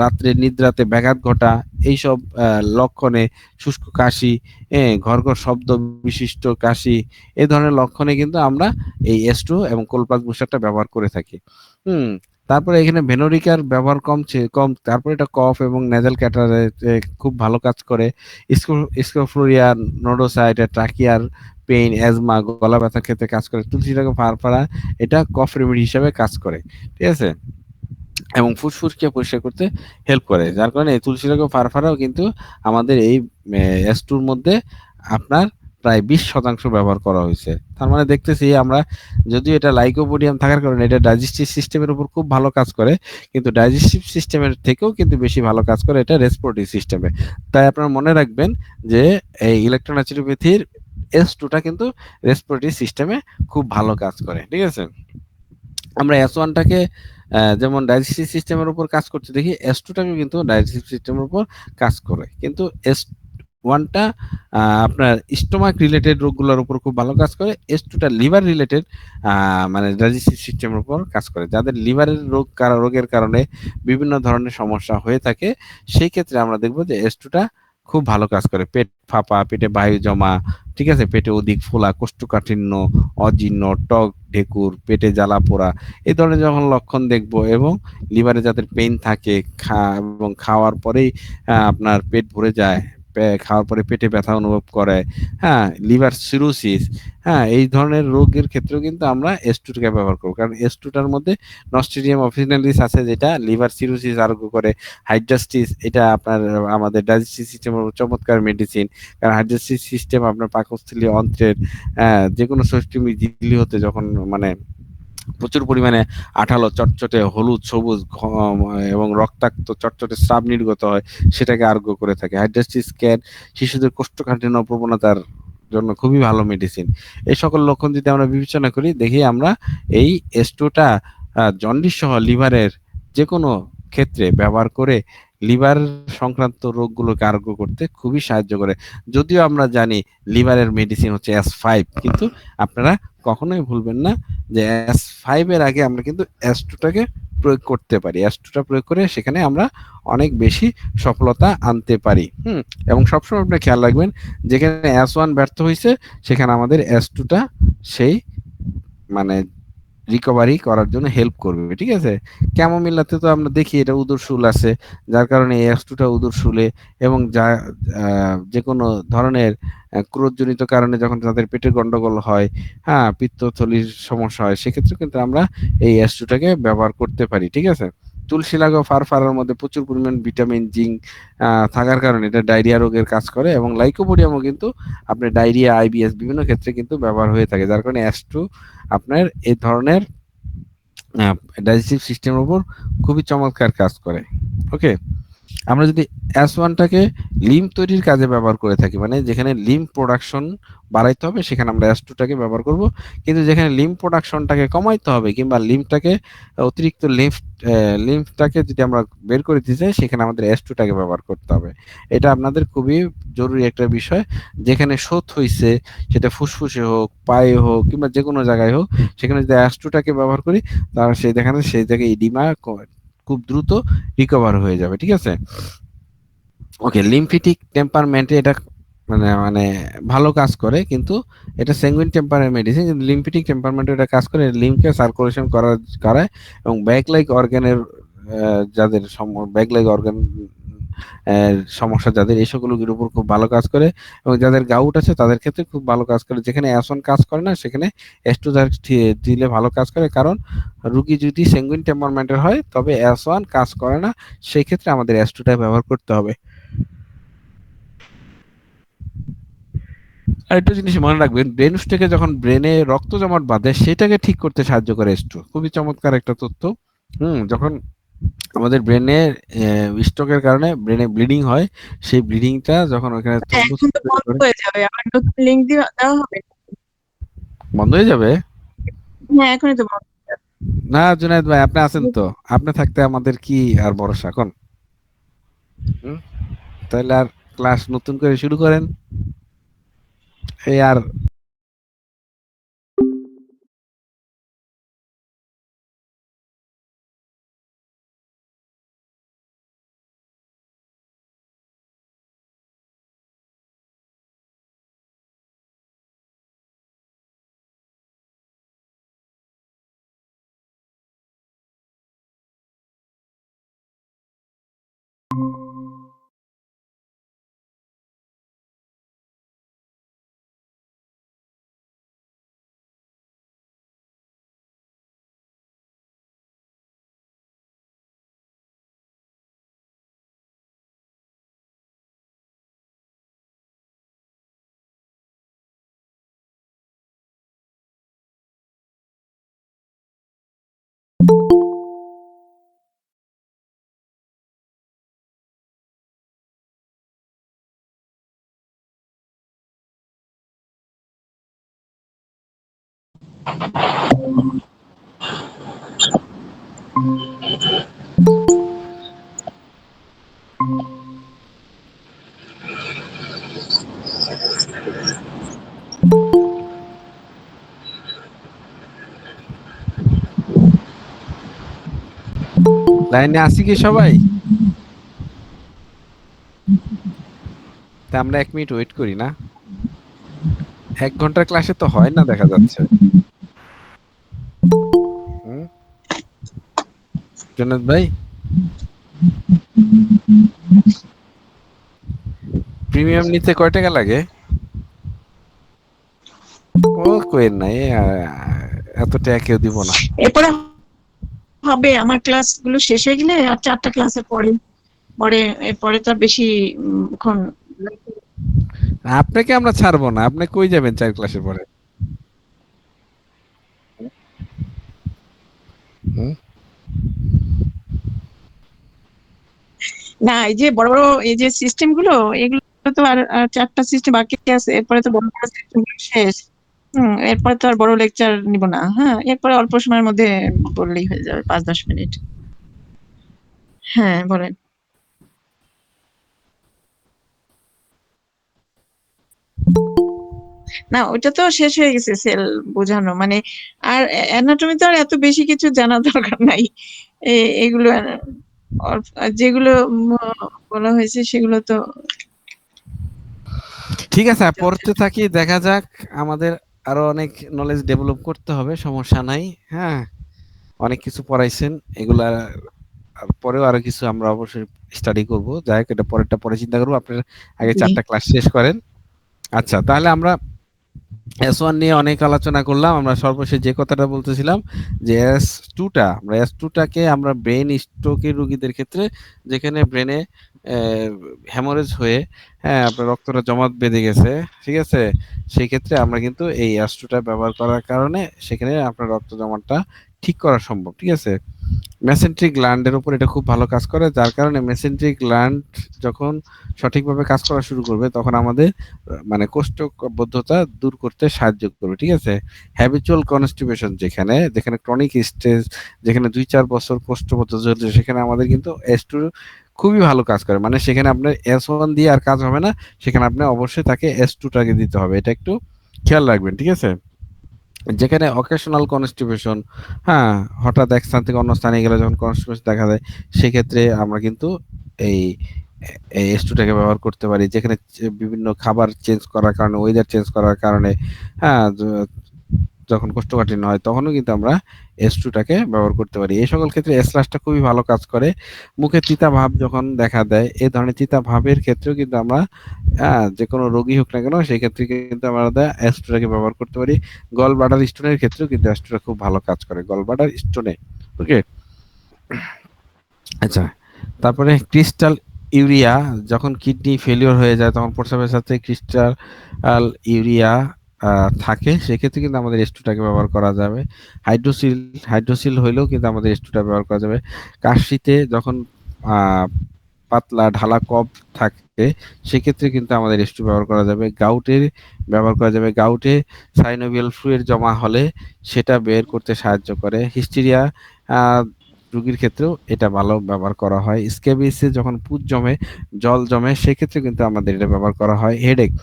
রাত্রে নিদ্রাতে ব্যাঘাত ঘটা, এইসব লক্ষণে, শুষ্ক কাশি, ঘর শব্দ বিশিষ্ট কাশি, এই ধরনের লক্ষণে কিন্তু আমরা এই S2 এবং কোল প্লাস বুস্টারটা ব্যবহার করে থাকি। তারপরে এখানে ভেনোরিকার ব্যবহার কম। তারপরে এটা কফ এবং নেজাল ক্যাটারে খুব ভালো কাজ করে। স্কোফ্লোরিয়া নোডোসা এটা ট্রাকিয়ার পেইন, অ্যাজমা, গলা ব্যথার ক্ষেত্রে কাজ করে। তুলসীরাগ ফারফারা এটা কফ রেমেডি হিসাবে কাজ করে। ঠিক আছে, এবং ফুসফুসকে পরিষ্কার করতে হেল্প করে। যার কারণে তুলসীরাগ ফারফারাও কিন্তু আমাদের এই S2-র মধ্যে আপনার প্রায় 20% ব্যবহার করা হয়েছে। তার মানে দেখতেছি আমরা, যদিও এটা লাইকোপোডিয়াম থাকার কারণে এটা ডাইজেস্টিভ সিস্টেমের উপর খুব ভালো কাজ করে, কিন্তু ডাইজেস্টিভ সিস্টেমের থেকেও কিন্তু বেশি ভালো কাজ করে এটা রেসপিরেটরি সিস্টেমে। তাই আপনারা মনে রাখবেন যে এই ইলেকট্রোন্যাচুরোপ্যাথির S2টা কিন্তু রেসপিরেটরি সিস্টেমে খুব ভালো কাজ করে। ঠিক আছে, আমরা S1টাকে যেমন ডাইজেস্টিভ সিস্টেমের উপর কাজ করতে দেখি, S2টাকে কিন্তু ডাইজেস্টিভ সিস্টেমের উপর কাজ করে। কিন্তু S1টা আপনার স্টোমাক রিলেটেড রোগগুলোর উপর খুব ভালো কাজ করে, S2টা লিভার রিলেটেড মানে ডাইজেস্টিভ সিস্টেমের উপর কাজ করে। যাদের লিভারের রোগের কারণে বিভিন্ন ধরনের সমস্যা হয়ে থাকে, সেই ক্ষেত্রে আমরা দেখবো যে S2টা খুব ভালো কাজ করে। পেট ফাঁপা, পেটে বায়ু জমা, ঠিক আছে, পেটে অধিক ফোলা, কোষ্ঠকাঠিন্য, অজীর্ণ, টক ঢেকুর, পেটে জ্বালা পোড়া, এই ধরনের যখন লক্ষণ দেখবো, এবং লিভারে যাদের পেইন থাকে এবং খাওয়ার পরেই আপনার পেট ভরে যায়, খাওয়ার পরে পেটে ব্যথা অনুভব করে, লিভার সিরোসিস, এই ধরনের রোগের ক্ষেত্রেও কিন্তু আমরা S2টাকে ব্যবহার করবো। কারণ S2টার মধ্যে নস্ট্রেডিয়াম অফিসিয়ালিস আছে, যেটা লিভার সিরোসিস আরোগ্য করে। হাইড্রাস্টিস এটা আপনার আমাদের ডাইজেস্টিভ সিস্টেমের চমৎকার মেডিসিন। কারণ হাইড্রাস্টিভ সিস্টেম আপনার পাকস্থলী অন্ত্রের যে কোনো সুস্মিক ঝিল্লি হতে যখন মানে প্রচুর পরিমাণে আঠালো, চটচটে, হলুদ, সবুজ এবং রক্তাক্ত চটচটে স্রাব নির্গত হয়, সেটাকে আরোগ্য করে থাকে। হাইড্রাস্টিস ক্যাট শিশুদের কোষ্ঠকাঠিন্য প্রবণতার জন্য খুবই ভালো মেডিসিন। এই সকল লক্ষণ যদি আমরা বিবেচনা করি, দেখি আমরা এই S2টা জন্ডিস সহ লিভারের যে কোনো ক্ষেত্রে ব্যবহার করে লিভার সংক্রান্ত রোগগুলোকে আরোগ্য করতে খুবই সাহায্য করে। যদিও আমরা জানি লিভারের মেডিসিন হচ্ছে S5, কিন্তু আপনারা কখনোই ভুলবেন না যে S5 এর আগে আমরা কিন্তু S2টাকে প্রয়োগ করতে পারি। S2টা প্রয়োগ করে সেখানে আমরা অনেক বেশি সফলতা আনতে পারি। এবং সবসময় আপনি খেয়াল রাখবেন, যেখানে S1 ব্যর্থ হয়েছে সেখানে আমাদের S2টা সেই মানে রিকভারি করার জন্য হেল্প করবে। ঠিক আছে, ক্যামোমিলাতে তো আমরা দেখি এটা উদরশুল আছে, যার কারণে S2টা উদরশুলে, এবং যা যে কোনো ধরনের ক্রোধজনিত কারণে যখন তাদের পেটের গন্ডগোল হয়, হ্যাঁ, পিত্তথলির সমস্যা হয়, সেক্ষেত্রে কিন্তু আমরা এই S2টাকে ব্যবহার করতে পারি। ঠিক আছে, তুলসী লাগ ও ফারফারার মধ্যে প্রচুর পরিমাণ ভিটামিন জিঙ্ক থাকার কারণে এটা ডায়রিয়া রোগের কাজ করে, এবং লাইকোপোডিয়ামও কিন্তু আপনার ডায়রিয়া, IBS বিভিন্ন ক্ষেত্রে কিন্তু ব্যবহার হয়ে থাকে, যার কারণে S2 আপনার এই ধরনের ডাইজেস্টিভ সিস্টেমের উপর খুবই চমৎকার কাজ করে। ওকে, আমরা যদি S1টাকে লিম্ফ তৈরির কাজে ব্যবহার করে থাকি, মানে যেখানে লিম্ফ প্রোডাকশন বাড়াইতে হবে সেখানে আমরা S2টাকে ব্যবহার করব, কিন্তু যেখানে লিম্ফ প্রোডাকশনটাকে কমাইতে হবে কিংবা লিম্ফটাকে অতিরিক্ত লিম্ফটাকে যদি আমরা বের করে দিতে চাই সেখানে আমাদের S2টাকে ব্যবহার করতে হবে। এটা আপনাদের খুবই জরুরি একটা বিষয়। যেখানে শোথ হইছে, সেটা ফুসফুসে হোক, পায়ে হোক, কিংবা যে কোনো জায়গায় হোক, সেখানে যদি S2টাকে ব্যবহার করি তাহলে সেই জায়গায় ইডিমা খুব দ্রুত রিকভার হয়ে যাবে। ঠিক আছে, ওকে। লিম্ফেটিক টেম্পারমেন্টে এটা মানে ভালো কাজ করে, কিন্তু এটা স্যাঙ্গুইন টেম্পারের মেডিসিন, কিন্তু লিম্ফেটিক টেম্পারমেন্টে এটা কাজ করে, লিম্ফকে সার্কুলেশন করায়, এবং ব্যাকলাইক অর্গানের যাদের ব্যাকলাইক অর্গান সমস্যা যাদের, এই সকল রোগীর উপর খুব ভালো কাজ করে, এবং যাদের গাউট আছে তাদের ক্ষেত্রে খুব ভালো কাজ করে। যেখানে S1 কাজ করে না সেখানে S2 দিলে ভালো কাজ করে, কারণ রোগী যদি স্যাঙ্গুইন টেম্পারমেন্টের হয় তবে S1 কাজ করে না, সেই ক্ষেত্রে আমাদের S2টা ব্যবহার করতে হবে। আরেকটা জিনিস মনে রাখবেন, ব্রেন স্ট্রোকে যখন ব্রেনে রক্ত জমাট বাঁধে সেটাকে ঠিক করতে সাহায্য করে S2। খুবই চমৎকার একটা তথ্য। যখন আমাদের ব্রেনে স্ট্রোকের কারণে ব্রেনে ব্লিডিং হয়, সেই ব্লিডিংটা যখন ওখানে এখন তো বন্ধ হয়ে যাবে, আমার নতুন লিংক দেওয়া হবে। বন্ধ হয়ে যাবে। হ্যাঁ, এখনই তো বন্ধ। না জুনায়েদ ভাই, আপনি আছেন তো, আপনি থাকতে আমাদের কি আর ভরসা এখন। তাহলে আর ক্লাস নতুন করে শুরু করেন। এই আর লাইনে আছি কি সবাই? তা আমরা 1 মিনিট ওয়েট করি না? 1 ঘন্টার ক্লাসে তো হয় না দেখা যাচ্ছে। জুনায়েদ ভাই, প্রিমিয়াম নিতে কয় টাকা লাগে? ও কইেন না, এত টাকা কেউ দিব না। এরপরে হবে আমার ক্লাসগুলো শেষ হয়ে গেলে আর 4টা ক্লাসের পরে এরপরে তো আর বেশি এখন আপনাকে আমরা ছাড়বো না, আপনি কই যাবেন 4 ক্লাসের পরে? না, এই যে বড় বড় এই যে সিস্টেম গুলো, এগুলো তো আর 4টা সিস্টেম বাকি আছে, এরপরে তো বড় বড় সিস্টেম শেষ। এরপরে তো আর বড় লেকচার নিব না। হ্যাঁ, এরপরে অল্প সময়ের মধ্যে বললেই হয়ে যাবে, 5-10 মিনিট। হ্যাঁ, বলেন। না ওইটা তো শেষ হয়ে গেছে সেল বোঝানো, মানে আর অ্যানাটমি তো আর এত বেশি কিছু জানা দরকার নাই। এগুলো যেগুলো বলা হয়েছে সেগুলো তো ঠিক আছে, পড়তে থাকি, দেখা যাক। আমাদের আরো অনেক নলেজ ডেভেলপ করতে হবে, সমস্যা নাই। হ্যাঁ, অনেক কিছু পড়াইছেন, এগুলা আর পরেও আরো কিছু আমরা অবশ্যই স্টাডি করব। যাই হোক, এটা পরেরটা পরে চিন্তা করবো। আপনারা আগে জি। 4টা ক্লাস শেষ করেন। আচ্ছা, তাহলে আমরা S1 নিয়ে অনেক আলোচনা করলাম। আমরা সর্বশেষ যে কথাটা বলতেছিলাম যে S2টাকে আমরা ব্রেন স্ট্রোকের রোগীদের ক্ষেত্রে, যেখানে ব্রেনে হ্যামোরেজ হয়ে আপনার রক্তটা জমাট বেঁধে গেছে, ঠিক আছে, সেই ক্ষেত্রে আমরা কিন্তু এই S2টা ব্যবহার করার কারণে সেখানে আপনার রক্ত জমাটটা ঠিক করা সম্ভব। ঠিক আছে, মেসেন্ট্রিক গ্ল্যান্ডের উপর এটা খুব ভালো কাজ করে, যার কারণে মেসেন্ট্রিক গ্ল্যান্ড যখন সঠিকভাবে কাজ করা শুরু করবে তখন আমাদের মানে কোষ্ঠবদ্ধতা দূর করতে সাহায্য করবে। ঠিক আছে, হ্যাবিচুয়াল কনস্টিপেশন যেখানে ক্রনিক স্টেজ, যেখানে 2-4 বছর কোষ্ঠবদ্ধতা চলছে, সেখানে আমাদের কিন্তু S2 খুবই ভালো কাজ করে। মানে সেখানে আপনার S1 দিয়ে আর কাজ হবে না, সেখানে আপনি অবশ্যই তাকে S2টাকে দিতে হবে, এটা একটু খেয়াল রাখবেন। ঠিক আছে, যেখানে অকেশনাল কনস্টিপেশন, হ্যাঁ, হঠাৎ এক স্থান থেকে অন্য স্থানে গেলে যখন কনস্টিপেশন দেখা যায়, সেক্ষেত্রে আমরা কিন্তু এই S2টাকে ব্যবহার করতে পারি। যেখানে বিভিন্ন খাবার চেঞ্জ করার কারণে, ওয়েদার চেঞ্জ করার কারণে, হ্যাঁ, যখন কোষ্ঠকাঠিন্য হয় তখনও কিন্তু আমরা S2টাকে ব্যবহার করতে পারি। এই সকল ক্ষেত্রে S+টা খুবই ভালো কাজ করে। মুখে তিতা ভাব যখন দেখা দেয়, এই ধরনের তিতা ভাবের ক্ষেত্রেও কিন্তু আমরা যে কোনো রোগী হোক না কেন, সেই ক্ষেত্রে কিন্তু আমরা S2টাকে ব্যবহার করতে পারি। গল ব্লাডার স্টোনের ক্ষেত্রেও কিন্তু S2টা খুব ভালো কাজ করে, গল ব্লাডার স্টোনে। ওকে, আচ্ছা, তারপরে ক্রিস্টাল ইউরিয়া, যখন কিডনি ফেলিওর হয়ে যায় তখন প্রস্রাবের সাথে ক্রিস্টাল ইউরিয়া থাকে, সেক্ষেত্রে কিন্তু আমাদের S2টাকে ব্যবহার করা যাবে। হাইড্রোসিল হইলেও কিন্তু আমাদের S2টা ব্যবহার করা যাবে। কাশিতে যখন পাতলা ঢালা কফ থাকে, সেক্ষেত্রে কিন্তু আমাদের S2 ব্যবহার করা যাবে। গাউটের ব্যবহার করা যাবে, গাউটে সাইনোভিয়াল ফ্লুইড জমা হলে সেটা বের করতে সাহায্য করে। হিস্টেরিয়া রোগীর ক্ষেত্রেও এটা ভালো ব্যবহার করা হয়। স্ক্যাবিসে যখন পুজ জমে, জল জমে, সেক্ষেত্রে কিন্তু আমাদের এটা ব্যবহার করা হয়। হেডেক,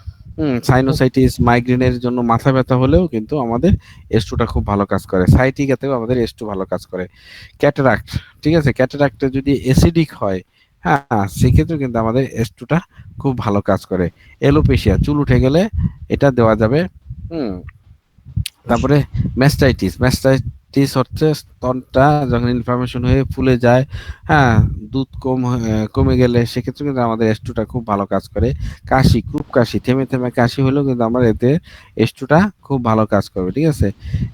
সাইনোসাইটিস, মাইগ্রেনের জন্য মাথা ব্যথা হলেও কিন্তু আমাদের S2টা খুব ভালো কাজ করে। সাইটিকাতেও আমাদের S2 ভালো কাজ করে। ক্যাটারাক্ট, ঠিক আছে, ক্যাটারাক্টে যদি অ্যাসিডিক হয়, হ্যাঁ, সেক্ষেত্রে কিন্তু আমাদের S2টা খুব ভালো কাজ করে। এলোপেশিয়া, চুল উঠে গেলে এটা দেওয়া যাবে। তারপরে ম্যাস্টাইটিস হচ্ছে স্তনটা যখন ইনফ্লামেশন হয়ে ফুলে যায়, হ্যাঁ, দুধ কমে গেলে, সেক্ষেত্রে কিন্তু আমাদের S2টা খুব ভালো কাজ করে। কাশি, ক্রুপ কাশি, থেমে থেমে কাশি হলেও কিন্তু আমরা এতে S2টা খুব ভালো কাজ করবে। ঠিক আছে,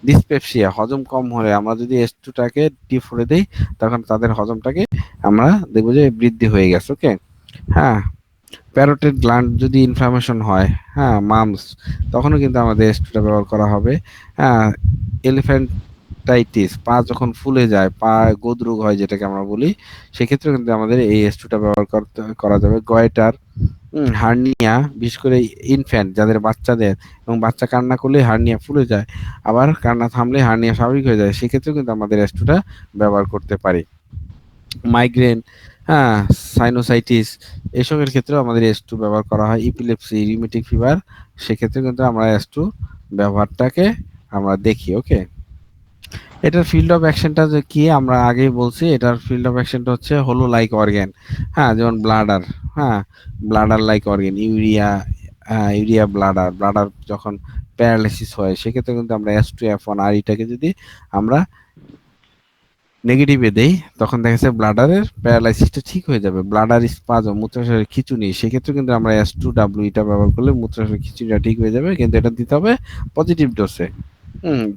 ডিসপেপসিয়া, হজম কম হলে আমরা যদি S2টাকে D4 দেই, তখন তাদের হজমটাকে আমরা দেখবো যে বৃদ্ধি হয়ে গেছে। ওকে, হ্যাঁ, প্যারোটিড গ্ল্যান্ড যদি ইনফ্লামেশন হয়, হ্যাঁ, মামস, তখনও কিন্তু আমাদের S2টা ব্যবহার করা হবে। হ্যাঁ, এলিফ্যান্টাইটিস, পা যখন ফুলে যায়, পা গোদরোগ হয় যেটাকে আমরা বলি, সেক্ষেত্রে কিন্তু আমাদের এই S2টা ব্যবহার করা যাবে। গয়টার, হার্নিয়া, বিশেষ করে ইনফ্যান্ট যাদের বাচ্চাদের, এবং বাচ্চা কান্না করলে হার্নিয়া ফুলে যায়, আবার কান্না থামলে হার্নিয়া স্বাভাবিক হয়ে যায়, সেক্ষেত্রে কিন্তু আমাদের S2টা ব্যবহার করতে পারি। মাইগ্রেন, হ্যাঁ, সাইনোসাইটিস, এসবের ক্ষেত্রেও আমাদের S2 ব্যবহার করা হয়। ইপিলেপসি, রিউমেটিক ফিভার, সেক্ষেত্রে কিন্তু আমরা S2 ব্যবহারটাকে আমরা দেখি। ওকে, এটার ফিল্ড অফ অ্যাকশনটা যে কি আমরা আগেই বলছি, এটার ফিল্ড অফ অ্যাকশনটা হচ্ছে হলো লাইক অর্গান, হ্যাঁ, যেমন ব্লাডার, হ্যাঁ, bladder like organ, urea bladder যখন প্যারালাইসিস হয়, সেক্ষেত্রে কিন্তু আমরা S2F1 আর এটাকে যদি আমরা নেগেটিভে দেই, তখন দেখা যাচ্ছে ব্লাডারের প্যারালাইসিসটা ঠিক হয়ে যাবে। ব্লাডার স্পাজম, মূত্রাশয়ের খিঁচুনি, সেক্ষেত্রে কিন্তু আমরা S2W এটা ব্যবহার করলে মূত্রাশয়ের খিঁচুনিটা ঠিক হয়ে যাবে, কিন্তু এটা দিতে হবে পজিটিভ ডোজে।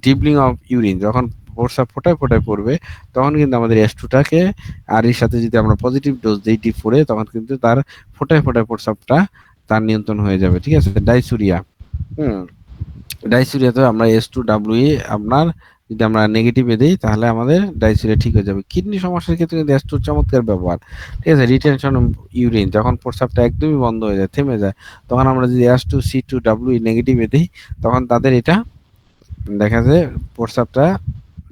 ডিবলিং অফ ইউরিন, যখন প্রস্রাব ফোটায় পড়বে, তখন কিন্তু আমাদের S2টাকে আর এর সাথে যদি আমরা পজিটিভ ডোজ দিই D4, তখন কিন্তু তার ফোটায় প্রস্রাবটা তার নিয়ন্ত্রণ হয়ে যাবে। ঠিক আছে, ডাইসুরিয়া, ডাইসুরিয়াতে আমরা S2W আপনার যদি আমরা নেগেটিভে দিই, তাহলে আমাদের ডাইসুরিয়া ঠিক হয়ে যাবে। কিডনি সমস্যার ক্ষেত্রে কিন্তু S2 চমৎকার ব্যবহার। ঠিক আছে, রিটেনশন অফ ইউরিন, যখন প্রস্রাবটা একদমই বন্ধ হয়ে যায়, থেমে যায়, তখন আমরা যদি S2C2W নেগেটিভে দিই, তখন তাদের এটা দেখা যায় প্রস্রাবটা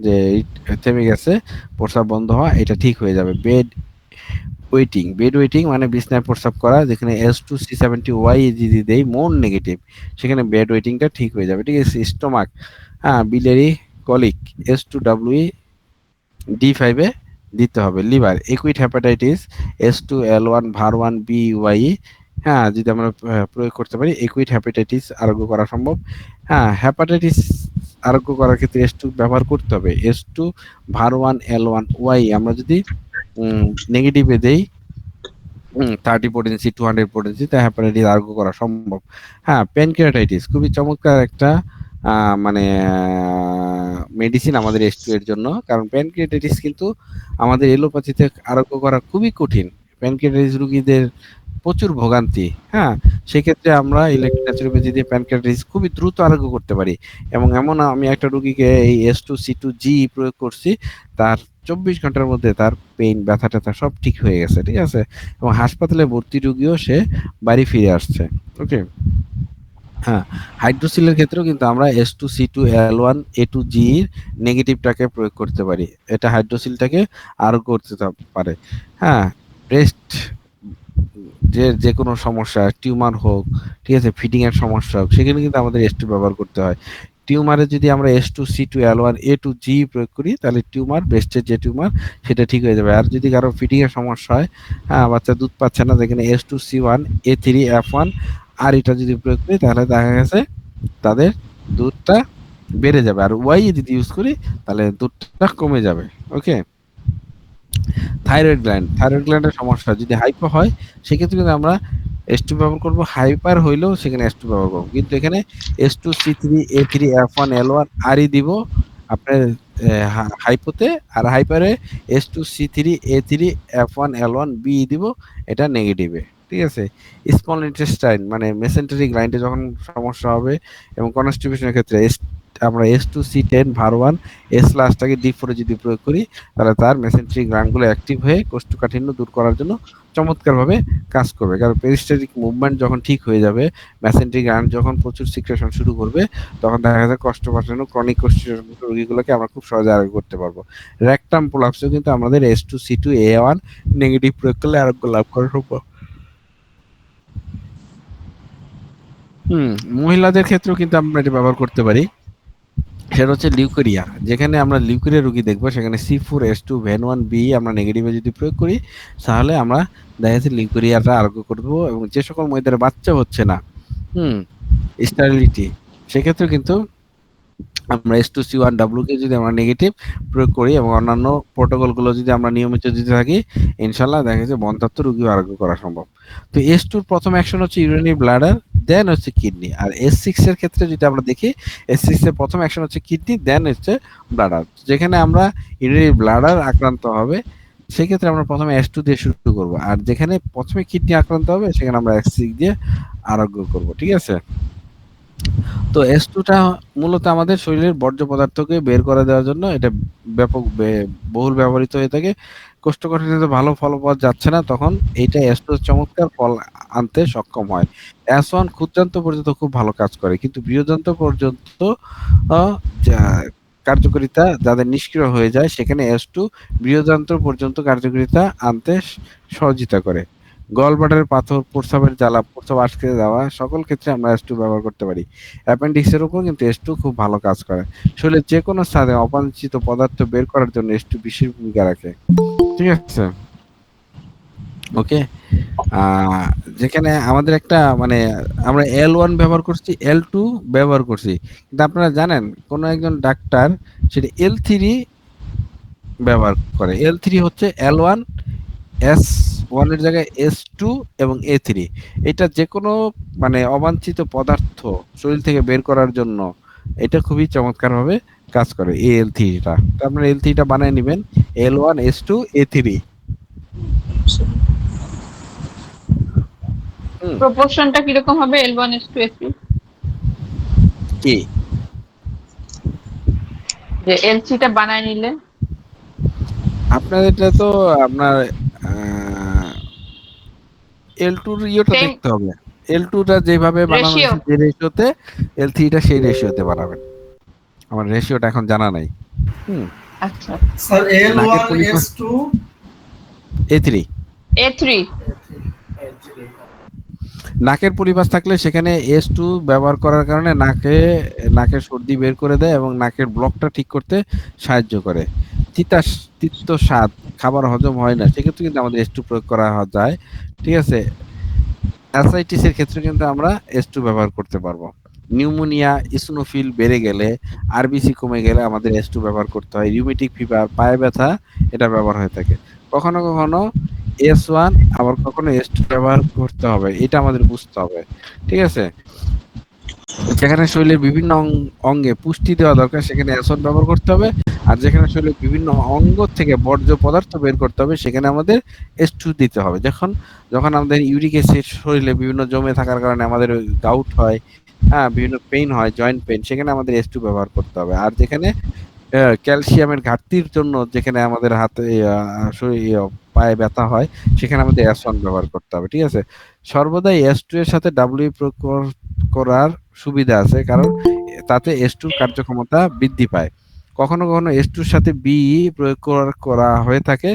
যে থেমে গেছে, প্রস্রাব বন্ধ হওয়া, এটা ঠিক হয়ে যাবে। বেড বেড ওয়েটিং মানে বিছনায় প্রস্রাব করা, যেখানে S2C70Y যদি দেই মন নেগেটিভ, সেখানে বেড ওয়েটিংটা ঠিক হয়ে যাবে। ঠিক আছে, স্টোমাক, হ্যাঁ, বিলিয়ারি কলিক S2WE D5 এ দিতে হবে। Liver, acute hepatitis S2L1 ভার1 BYE, হ্যাঁ, যদি আমরা প্রয়োগ করতে পারি একুইট হ্যাপাটাইটিস আরোগ্য করা সম্ভব। হ্যাঁ, হ্যাপাটাইটিস আরোগ্য করার ক্ষেত্রে S2 ব্যবহার করতে হবে। S2 ভার1 L1 Y আমরা যদি নেগেটিভে দেই 30 পোটেন্সি 200 পোটেন্সি, তা হ্যাপাটাইটিস আরোগ্য করা সম্ভব। হ্যাঁ, প্যানক্রিয়াটাইটিস খুবই চমৎকার একটা মানে মেডিসিন আমাদের S2 এর জন্য, কারণ প্যানক্রিয়াটাইটিস কিন্তু আমাদের এলোপ্যাথিতে আরোগ্য করা খুবই কঠিন। প্যানক্রিয়াটাইটিস রোগীদের প্রচুর ভোগান্তি। হ্যাঁ, সেক্ষেত্রে আমরা ইলেকট্রোন্যাচুরোপ্যাথি দিয়ে প্যানক্রিয়াটাইটিস খুবই দ্রুত আরোগ্য করতে পারি। এবং এমন আমি একটা রোগীকে এই S2C2G প্রয়োগ করছি, তার 24 ঘন্টার মধ্যে তার পেইন, ব্যথা ট্যাথা সব ঠিক হয়ে গেছে। ঠিক আছে, এবং হাসপাতালে ভর্তি রোগীও সে বাড়ি ফিরে আসছে। ওকে, হ্যাঁ, হাইড্রোসিলের ক্ষেত্রেও কিন্তু আমরা S2C2L1A2G এর নেগেটিভটাকে প্রয়োগ করতে পারি। এটা হাইড্রোসিলটাকে আরো করতে পারে। হ্যাঁ, ব্রেস্ট যে কোনো সমস্যা, টিউমার হোক, ঠিক আছে, ফিডিং এর সমস্যা হোক, সেখানে কিন্তু আমাদের S2 ব্যবহার করতে হয়। টিউমারে যদি আমরা S2C2L1A2G প্রয়োগ করি, তাহলে টিউমার, ব্রেস্টের যে টিউমার সেটা ঠিক হয়ে যাবে। আর যদি কারো ফিডিং এর সমস্যা হয়, হ্যাঁ, বাচ্চা দুধ পাচ্ছে না, যেখানে S2C1A3F1 আর এটা যদি প্রয়োগ করি, তাহলে দেখা গেছে তাদের দুধটা বেড়ে যাবে। আর ওয়াই যদি ইউজ করি, তাহলে দুধটা কমে যাবে। ওকে, থাইরয়েড গ্ল্যান্ডের সমস্যা যদি হাইপো হয়, সেক্ষেত্রে কিন্তু আমরা S2 ব্যবহার করব। হাইপার হইলেও সেখানে S2 ব্যবহার করব, কিন্তু এখানে S2C3A3F1L1 আরই দিব আপনার হাইপোতে, আর হাইপারে S2C3A3F1L1B দিব, এটা নেগেটিভে। ঠিক আছে, স্মল ইন্টেস্টাইন মানে মেসেন্টারি গ্ল্যান্ডে যখন সমস্যা হবে এবং কনস্টিপেশনের ক্ষেত্রে আমরা S2C10 ভার1 S/টাকে D4 এ যদি প্রয়োগ করি, তাহলে তার মেসেন্টারি গ্ল্যান্ডগুলো অ্যাক্টিভ হয়ে কোষ্ঠকাঠিন্য দূর করার জন্য চমৎকারভাবে কাজ করবে। কারণ পেরিস্টালটিক মুভমেন্ট যখন ঠিক হয়ে যাবে, মেসেন্টারি গ্ল্যান্ড যখন প্রচুর সিক্রেশন শুরু করবে, তখন দেখা যায় কোষ্ঠকাঠিন্য, ক্রনিক কোষ্ঠকাঠিন্য রোগীগুলোকে আমরা খুব সহজে আরোগ্য করতে পারবো। রেকটাম প্রোলাপসেও কিন্তু আমাদের S2C2A1 নেগেটিভ প্রয়োগ করলে আরোগ্য লাভ করা সম্ভব। মহিলাদের ক্ষেত্রেও কিন্তু আমরা এটা ব্যবহার করতে পারি। সেটা হচ্ছে লিউকেরিয়া, যেখানে আমরা লিউকেরিয়া রোগী দেখবো, সেখানে C4H2VEN1B আমরা নেগেটিভে যদি প্রয়োগ করি, তাহলে আমরা দেখা যাচ্ছে লিউকেরিয়াটা আরোগ্য করবো। এবং যে সকল মহিলাদের বাচ্চা হচ্ছে না, স্টেরিলিটি, সেক্ষেত্রে কিন্তু আমরা S2C1W কে যদি আমরা নেগেটিভ প্রয়োগ করি এবং অন্যান্য প্রোটোকলগুলো যদি আমরা নিয়মিত দিতে থাকি, ইনশাল্লাহ দেখা যাচ্ছে বন্ধাত্ম রোগী আরোগ্য করা সম্ভব। তো S2 এর প্রথম অ্যাকশন হচ্ছে ইউরিনারি ব্লাডার, দেন হচ্ছে কিডনি। আর S6 এর ক্ষেত্রে যদি আমরা দেখি, S6 এর প্রথম অ্যাকশন হচ্ছে কিডনি, দেন হচ্ছে ব্লাডার। যেখানে আমরা ইউরিনারি ব্লাডার আক্রান্ত হবে, সেক্ষেত্রে আমরা প্রথমে S2 দিয়ে শুরু করব, আর যেখানে প্রথমে কিডনি আক্রান্ত হবে, সেখানে আমরা S6 দিয়ে আরোগ্য করব। ঠিক আছে, তো S2টা মূলত আমাদের শরীরের বর্জ্য পদার্থকে বের করে দেওয়ার জন্য এটা ব্যাপক বহুল ব্যবহৃত হয়ে থাকে। কোষ্ঠকাঠিন্যতে ভালো ফল পাওয়া যাচ্ছে না, তখন এইটা S2 চমৎকার ফল আনতে সক্ষম হয়। S1 ক্ষুদ্রান্ত পর্যন্ত খুব ভালো কাজ করে, কিন্তু বৃহদান্ত পর্যন্ত কার্যকারিতা যাদের নিষ্ক্রিয় হয়ে যায়, সেখানে S2 বৃহদান্ত পর্যন্ত কার্যকারিতা আনতে সহযোগিতা করে। গলব্লাডারের পাথর, প্রস্রাবের জ্বালা, প্রস্রাব আটকে যাওয়া, সকল ক্ষেত্রে আমরা S2 ব্যবহার করতে পারি। অ্যাপেন্ডিক্সের উপর কিন্তু S2 খুব ভালো কাজ করে। শরীরের যে কোনো স্থানে অবাঞ্ছিত পদার্থ বের করার জন্য S2 বিশেষ ভূমিকা রাখে। ঠিক আছে, ওকে, যেখানে আমাদের একটা মানে আমরা L1 ব্যবহার করছি, L2 ব্যবহার করছি, কিন্তু আপনারা জানেন কোন একজন ডাক্তার সেটা L3 ব্যবহার করে। L3 হচ্ছে L1 S1 এর জায়গায় S2 এবং A3। এটা যে কোনো মানে অবাঞ্ছিত পদার্থ শরীর থেকে বের করার জন্য এটা খুবই চমৎকার ভাবে কাজ করে এই L3টা। তো আপনারা L3টা বানিয়ে নেবেন, L1 S2 A3। প্রপোর্শনটা কিরকম হবে L1:A3? কি যে L3টা বানায় নিলে আপনার এটা তো আপনার L2 এর ইয়েটা দেখতে হবে। L2টা যেভাবে বানানো হয়েছে যে রেশিওতে, L3টা সেই রেশিওতে বানাবেন। আমার রেশিওটা এখন জানা নাই। আচ্ছা sir L1 S2 A3 A3 নাকের পরিপাস থাকলে সেখানে S2 ব্যবহার করার কারণে নাকের সর্দি বের করে দেয় এবং নাকের ব্লকটা ঠিক করতে সাহায্য করে। তিক্ত স্বাদ, খাবার হজম হয় না, সেক্ষেত্রে কিন্তু আমাদের S2 প্রয়োগ করা যায়। ঠিক আছে? অ্যাসাইটিস এর ক্ষেত্রে কিন্তু আমরা S2 ব্যবহার করতে পারবো। নিউমোনিয়া, ইসোনোফিল বেড়ে গেলে, আরবিসি কমে গেলে আমাদের S2 ব্যবহার করতে হয়। রিউমেটিক ফিভার, পায়ে ব্যথা, এটা ব্যবহার হয়ে থাকে। কখনো কখনো S1 আবার কখনো S2 ব্যবহার করতে হবে, এটা আমাদের বুঝতে হবে। ঠিক আছে? যেখানে শরীরের বিভিন্ন অঙ্গে পুষ্টি দেওয়া দরকার সেখানে S1 ব্যবহার করতে হবে, আর যেখানে শরীরের বিভিন্ন অঙ্গ থেকে বর্জ্য পদার্থ বের করতে হবে সেখানে আমাদের S2 দিতে হবে। যখন আমাদের ইউরিক অ্যাসিড শরীরে বিভিন্ন জমে থাকার কারণে আমাদের গাউট হয়, হ্যাঁ, বিভিন্ন পেইন হয়, জয়েন্ট পেইন, সেখানে আমাদের S2 ব্যবহার করতে হবে। আর যেখানে ক্যালসিয়ামের ঘাটতির জন্য যেখানে আমাদের হাতে পায়ে ব্যথা হয় সেখানে আমাদের S1 ব্যবহার করতে হবে। ঠিক আছে? সর্বদাই S2 এর সাথে W প্রয়োগ করার সুবিধা আছে, কারণ তাতে S2 কার্যক্ষমতা বৃদ্ধি পায়। কখনো কখনো S2 এর সাথে B প্রয়োগ করা হয়ে থাকে,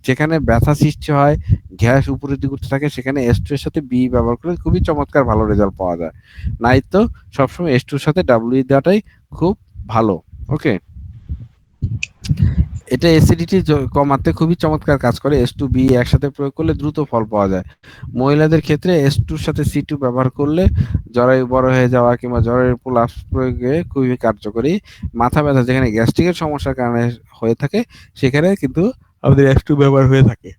যেখানে ব্যথা সৃষ্টি হয়, গ্যাস উপরের দিকে উঠতে থাকে, সেখানে S2 এর সাথে B ব্যবহার করে খুবই চমৎকার ভালো রেজাল্ট পাওয়া যায়। নাই তো সবসময় S2 এর সাথে W দেওয়াটাই খুব ভালো। ওকে, এটা অ্যাসিডিটি কমাতে খুবই চমৎকার কাজ করে। S2B একসাথে প্রয়োগ করলে দ্রুত ফল পাওয়া যায়। মহিলাদের ক্ষেত্রে S2 এর সাথে C2 ব্যবহার করলে জরায়ু বড় হয়ে যাওয়া কিংবা জরায়ুর প্রলাপস প্রয়োগে খুবই কার্যকরী। মাথা ব্যথা যেখানে গ্যাস্ট্রিকের সমস্যার কারণে হয়ে থাকে সেখানে কিন্তু আমাদের S2 ব্যবহার হয়ে থাকে।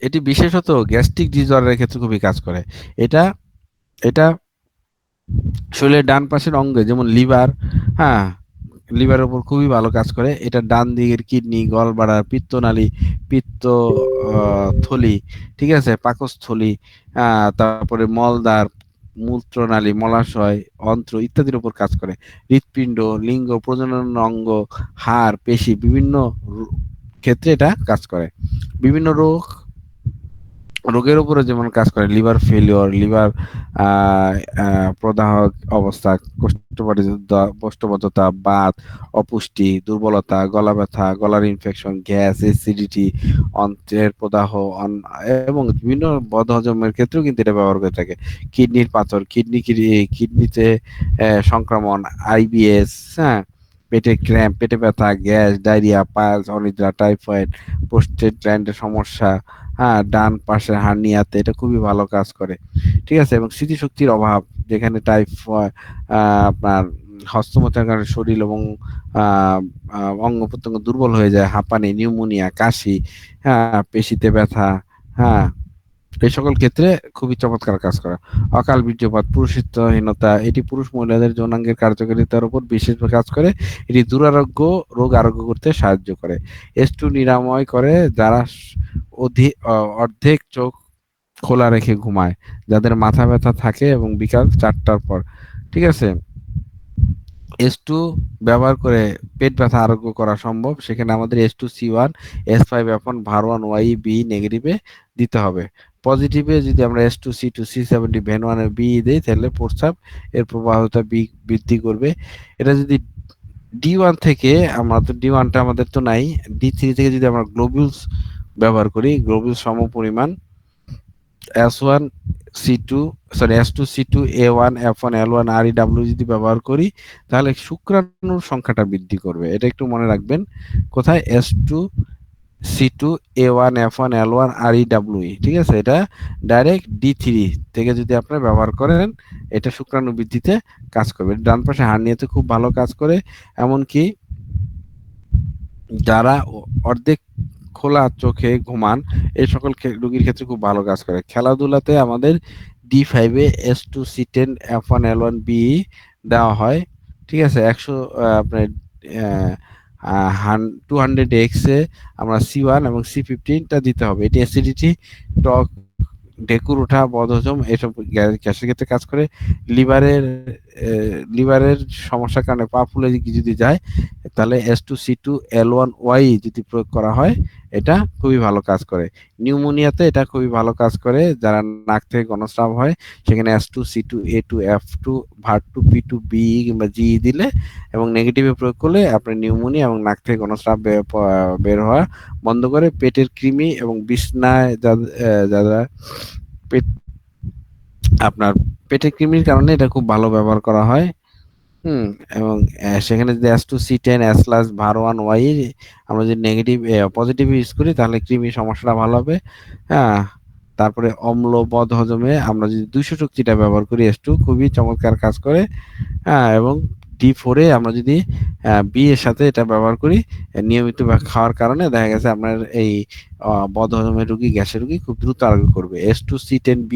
এটি বিশেষত গ্যাস্ট্রিক ডিসঅর্ডারের ক্ষেত্রে খুবই কাজ করে। এটা এটা শরীরের ডান পাশের অঙ্গে যেমন লিভার, হ্যাঁ, লিভারের উপর খুবই ভালো কাজ করে। এটা ডান দিকের কিডনি, গলব্লাডার, পিত্তনালী, পিত্ত থলি, ঠিক আছে, পাকস্থলী, তারপরে মলদ্বার, মূত্রনালী, মলাশয়, অন্ত্র ইত্যাদির উপর কাজ করে। হৃৎপিণ্ড, লিঙ্গ, প্রজনন অঙ্গ, হাড়, পেশি, বিভিন্ন ক্ষেত্রে এটা কাজ করে। বিভিন্ন রোগের উপরে যেমন কাজ করে, লিভার ফেলিওর, লিভার প্রদাহ অবস্থা, কোষ্ঠবদ্ধতা, বাত, অপুষ্টি, দুর্বলতা, গলা ব্যথা, গলার ইনফেকশন, গ্যাস, অ্যাসিডিটি, অন্ত্রের প্রদাহ এবং বিভিন্ন বদহজমের ক্ষেত্রেও কিন্তু এটা ব্যবহার করে থাকে। কিডনির পাথর, কিডনিতে সংক্রমণ, IBS, হ্যাঁ, পেটে ক্র্যাম্প, পেটে ব্যথা, গ্যাস, ডায়রিয়া, পাইলস, অনিদ্রা, টাইফয়েড, প্রোস্টেট গ্ল্যান্ডের সমস্যা, হ্যাঁ, ডান পাশে হার্নিয়াতে এটা খুবই ভালো কাজ করে। ঠিক আছে? এবং স্মৃতিশক্তির অভাব, যেখানে টাইফয়েড, আপনার হস্তমৈথুনের কারণে শরীর এবং অঙ্গ প্রত্যঙ্গ দুর্বল হয়ে যায়, হাঁপানি, নিউমোনিয়া, কাশি, হ্যাঁ, পেশিতে ব্যথা, হ্যাঁ, এই সকল ক্ষেত্রে খুবই চমৎকার কাজ করে। অকাল বীর্যপাত, পুরুষত্বহীনতা, এটি পুরুষ মহিলাদের যৌনাঙ্গের কার্যকারিতার উপর বিশেষ কাজ করে। এটি দুরারোগ্য রোগ আরোগ্য করতে সাহায্য করে। S2 নিরাময় করে যারা অর্ধেক চোখ খোলা রেখে ঘুমায়, যাদের মাথা ব্যথা থাকে এবং বিকাল 4টার পর। ঠিক আছে? S2 ব্যবহার করে পেট ব্যথা আরোগ্য করা সম্ভব। সেখানে আমাদের S2C1, S5F1, VAR1Y-B নেগেটিভে দিতে হবে। পজিটিভে যদি আমরা S2C2, C70, VAN1-B দিই তাহলে প্রস্রাব এর প্রবাহতা বৃদ্ধি করবে। এটা যদি D1 থেকে, আমরা তো D1টা আমাদের তো নাই, D3 থেকে যদি আমরা গ্লোবিউলস ব্যবহার করি, গ্লোবিউলস সম পরিমাণ S2C2, A1, F1, L1, REW যদি ব্যবহার করি তাহলে শুক্রাণুর সংখ্যাটা বৃদ্ধি করবে। এটা একটু মনে রাখবেন। কোথায়? S2C2, A1, F1, L1, REW। ঠিক আছে? এটা ডাইরেক্ট D3 থেকে যদি আপনারা ব্যবহার করেন এটা শুক্রাণু বৃদ্ধিতে কাজ করবে। ডান পাশে হার্নিয়াতে খুব ভালো কাজ করে। এমনকি যারা অর্ধেক খোলা চোখে ঘুমান এই সকল রোগীর ক্ষেত্রে খুব ভালো কাজ করে। খেলাধুলাতে আমাদের D5 এ S2C10, F1, L1, B দেওয়া হয়। ঠিক আছে? 200x এ আমরা C1 এবং C15টা দিতে হবে। এটি অ্যাসিডিটি, টক, ঢেকুর ওঠা, বদহজম এসব গ্যাসের ক্ষেত্রে কাজ করে। লিভারের সমস্যার কারণে পা ফুলে যদি যায় তাহলে S2C2, L1Y যদি প্রয়োগ করা হয় এটা খুবই ভালো কাজ করে। নিউমোনিয়াতে এটা খুবই ভালো কাজ করে, যারা নাক থেকে গণস্রাব হয় সেখানে S2C2 A2 F2 VAR2 P2 B কিংবা G দিলে এবং নেগেটিভে প্রয়োগ করলে আপনার নিউমোনিয়া এবং নাক থেকে গণস্রাব বের হওয়া বন্ধ করে। পেটের কৃমি এবং বিছনায় যারা পেট আপনার পেটের কৃমির কারণে এটা খুব ভালো ব্যবহার করা হয়। এবং সেখানে যদি S2C10 S+ VAR1 Y আমরা যদি নেগেটিভ পজিটিভ ইউজ করি তাহলে কৃমির সমস্যাটা ভালো হবে। হ্যাঁ, তারপরে অম্ল বদ হজমে আমরা যদি 200 শক্তিটা ব্যবহার করি S2 খুবই চমৎকার কাজ করে। হ্যাঁ, এবং D4 এ আমরা যদি বি এর সাথে এটা ব্যবহার করি নিয়মিত খাওয়ার কারণে দেখা গেছে আপনার এই বদ হজমের রোগী, গ্যাসের রোগী খুব দ্রুত আরোগ্য করবে। S2C10 B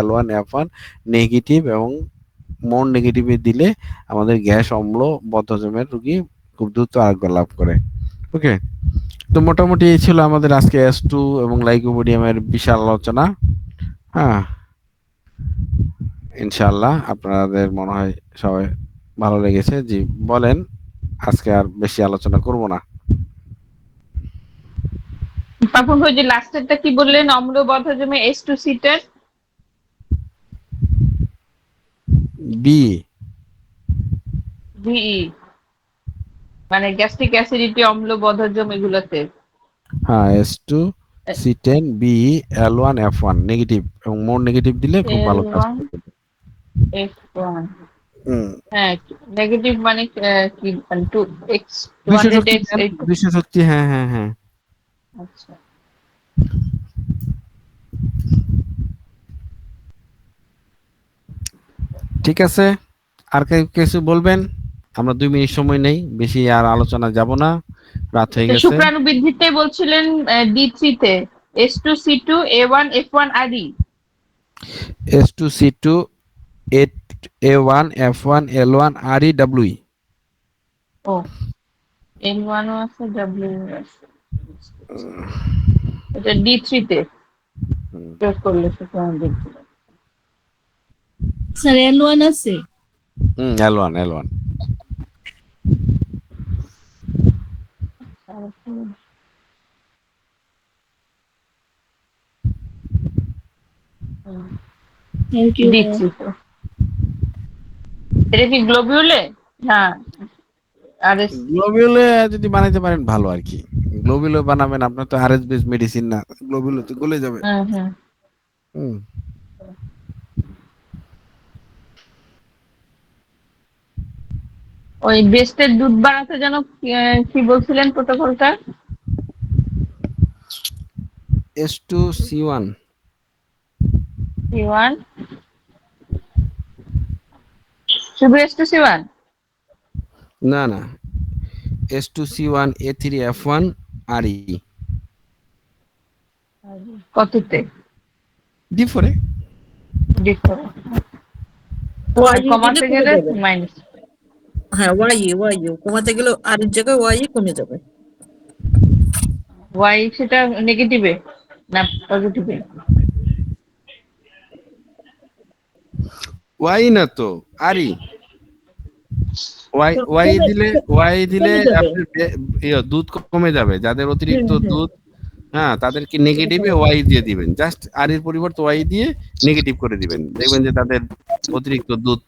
L1 F1 negative এবং মোর নেগেটিভে দিলে আমাদের গ্যাস, অম্ল, বদহজমের রোগী খুব দ্রুত আরোগ্য লাভ করে। ওকে, তো মোটামুটি এই ছিল আমাদের আজকে S2 এবং লাইকোপোডিয়ামের বিশাল আলোচনা। হ্যাঁ, ইনশাআল্লাহ আপনাদের মনে হয় সবাই ভালো লেগেছে। জি বলেন, আজকে আর বেশি আলোচনা করব না। পাপন ভাই যে লাস্টেরটা কি বললেন? অম্ল বদহজমে S2C10 বি VE মানে গ্যাস্ট্রিক অ্যাসিডিটি, অম্ল বদহজম এগুলোতে। হ্যাঁ, S2C10 B L1 F1 negative এবং মোর নেগেটিভ দিলে খুব ভালো কাজ L1 করবে। F1 হ্যাঁ, নেগেটিভ মানে কি 2x 200 শক্তি। হ্যাঁ হ্যাঁ হ্যাঁ, আচ্ছা। ঠিক আছে। আর কিছু বলবেন? আমরা 2 মিনিট সময় নেই, বেশি আর আলোচনা যাব না, রাত হয়ে গেছে। শুক্রাণু বৃদ্ধিতে বলছিলেন D3 তে S2C2 A1 F1 RE S2C2 A1 F1 L1 RE WE। O L1 ও আছে W আছে, এটা D3 তে প্রয়োগ করলে শুক্রাণু বৃদ্ধি। স্যার L1 আছে। L1 thank you. D3 তে এটা কি গ্লোবিউলে? হ্যাঁ, আর গ্লোবিউলে যদি বানাইতে পারেন ভালো আর কি। গ্লোবিউলে বানাবেন, আপনার তো আরএস বেস মেডিসিন না, গ্লোবিউলে তো গলে যাবে। হ্যাঁ হ্যাঁ ওই ব্রেস্টের দুধ বাড়াতে যেন কি বলছিলেন প্রোটোকলটা? S2C1 C1 শুধু S2C1 না S2C1 A3 F1 RE কততে? D4 D4 কমাতে গেলে মাইনাস। হ্যাঁ, ওয়াই কমাতে গেলে আর এর জায়গায় ওয়াই কমে যাবে। ওয়াই সেটা নেগেটিভে না পজিটিভে? ওয়াই না তো RE। ওয়াই দিলে আপনার দুধ কমে যাবে, যাদের অতিরিক্ত দুধ, হ্যাঁ তাদেরকে নেগেটিভে ওয়াই দিয়ে দিবেন। জাস্ট আর এর পরিবর্তে ওয়াই দিয়ে নেগেটিভ করে দিবেন, দেখবেন যে তাদের অতিরিক্ত দুধ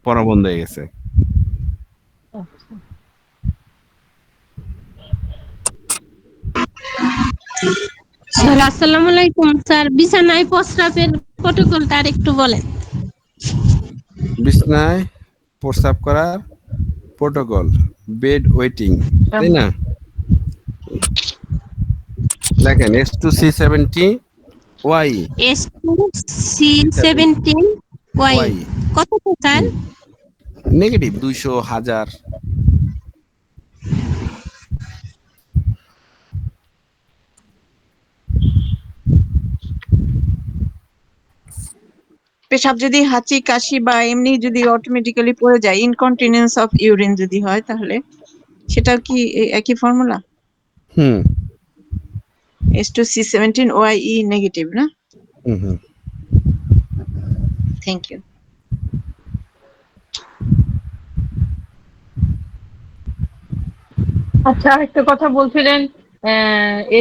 পড়া বন্ধ হয়ে গেছে। স্যার আসসালামু আলাইকুম। স্যার বিছানায় প্রস্রাবের প্রোটোকলটা আরেকটু বলেন। বিছনায় প্রস্রাব করার প্রোটোকল, বেড ওয়েটিং, তাই না? দেখেন S2C17 Y S2C17 Y কত স্যার? নেগেটিভ 200 1000। পেশাব যদি হাঁচি কাশি বা এমনি যদি অটোমেটিক্যালি পড়ে যায়, ইনকন্টিনেন্স অফ ইউরিন যদি হয়, তাহলে সেটা কি একই ফর্মুলা? S2C17 YE নেগেটিভ না? Thank you. আচ্ছা, একটা কথা বলছিলেন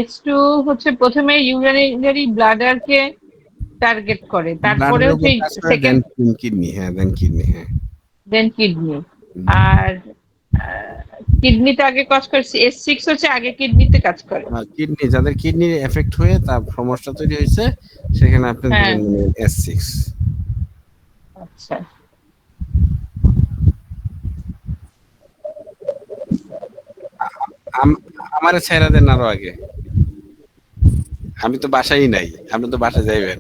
H2 হচ্ছে প্রথমে ইউরিনারি ব্লাডারকে টার্গেট করে, তারপরে ব্লাডের হচ্ছে উপর কাজ করে, সেকেন্ড দেন কিডনি, হ্যাঁ দেন কিডনি, হ্যাঁ। দেন কিডনি। আর কিডনিতে আগে কাজ করে, S6 হচ্ছে আগে কিডনিতে কাজ করে। কিডনি, যাদের কিডনি এফেক্ট হয়ে তার সমস্যা তৈরি হয়েছে, সেখানে আপনি হ্যাঁ। দিবেন S6। আচ্ছা, আমারে ছেড়ে দেন আরো আগে, আমি তো বাসায় নাই, আপনি তো বাসায় যাইবেন।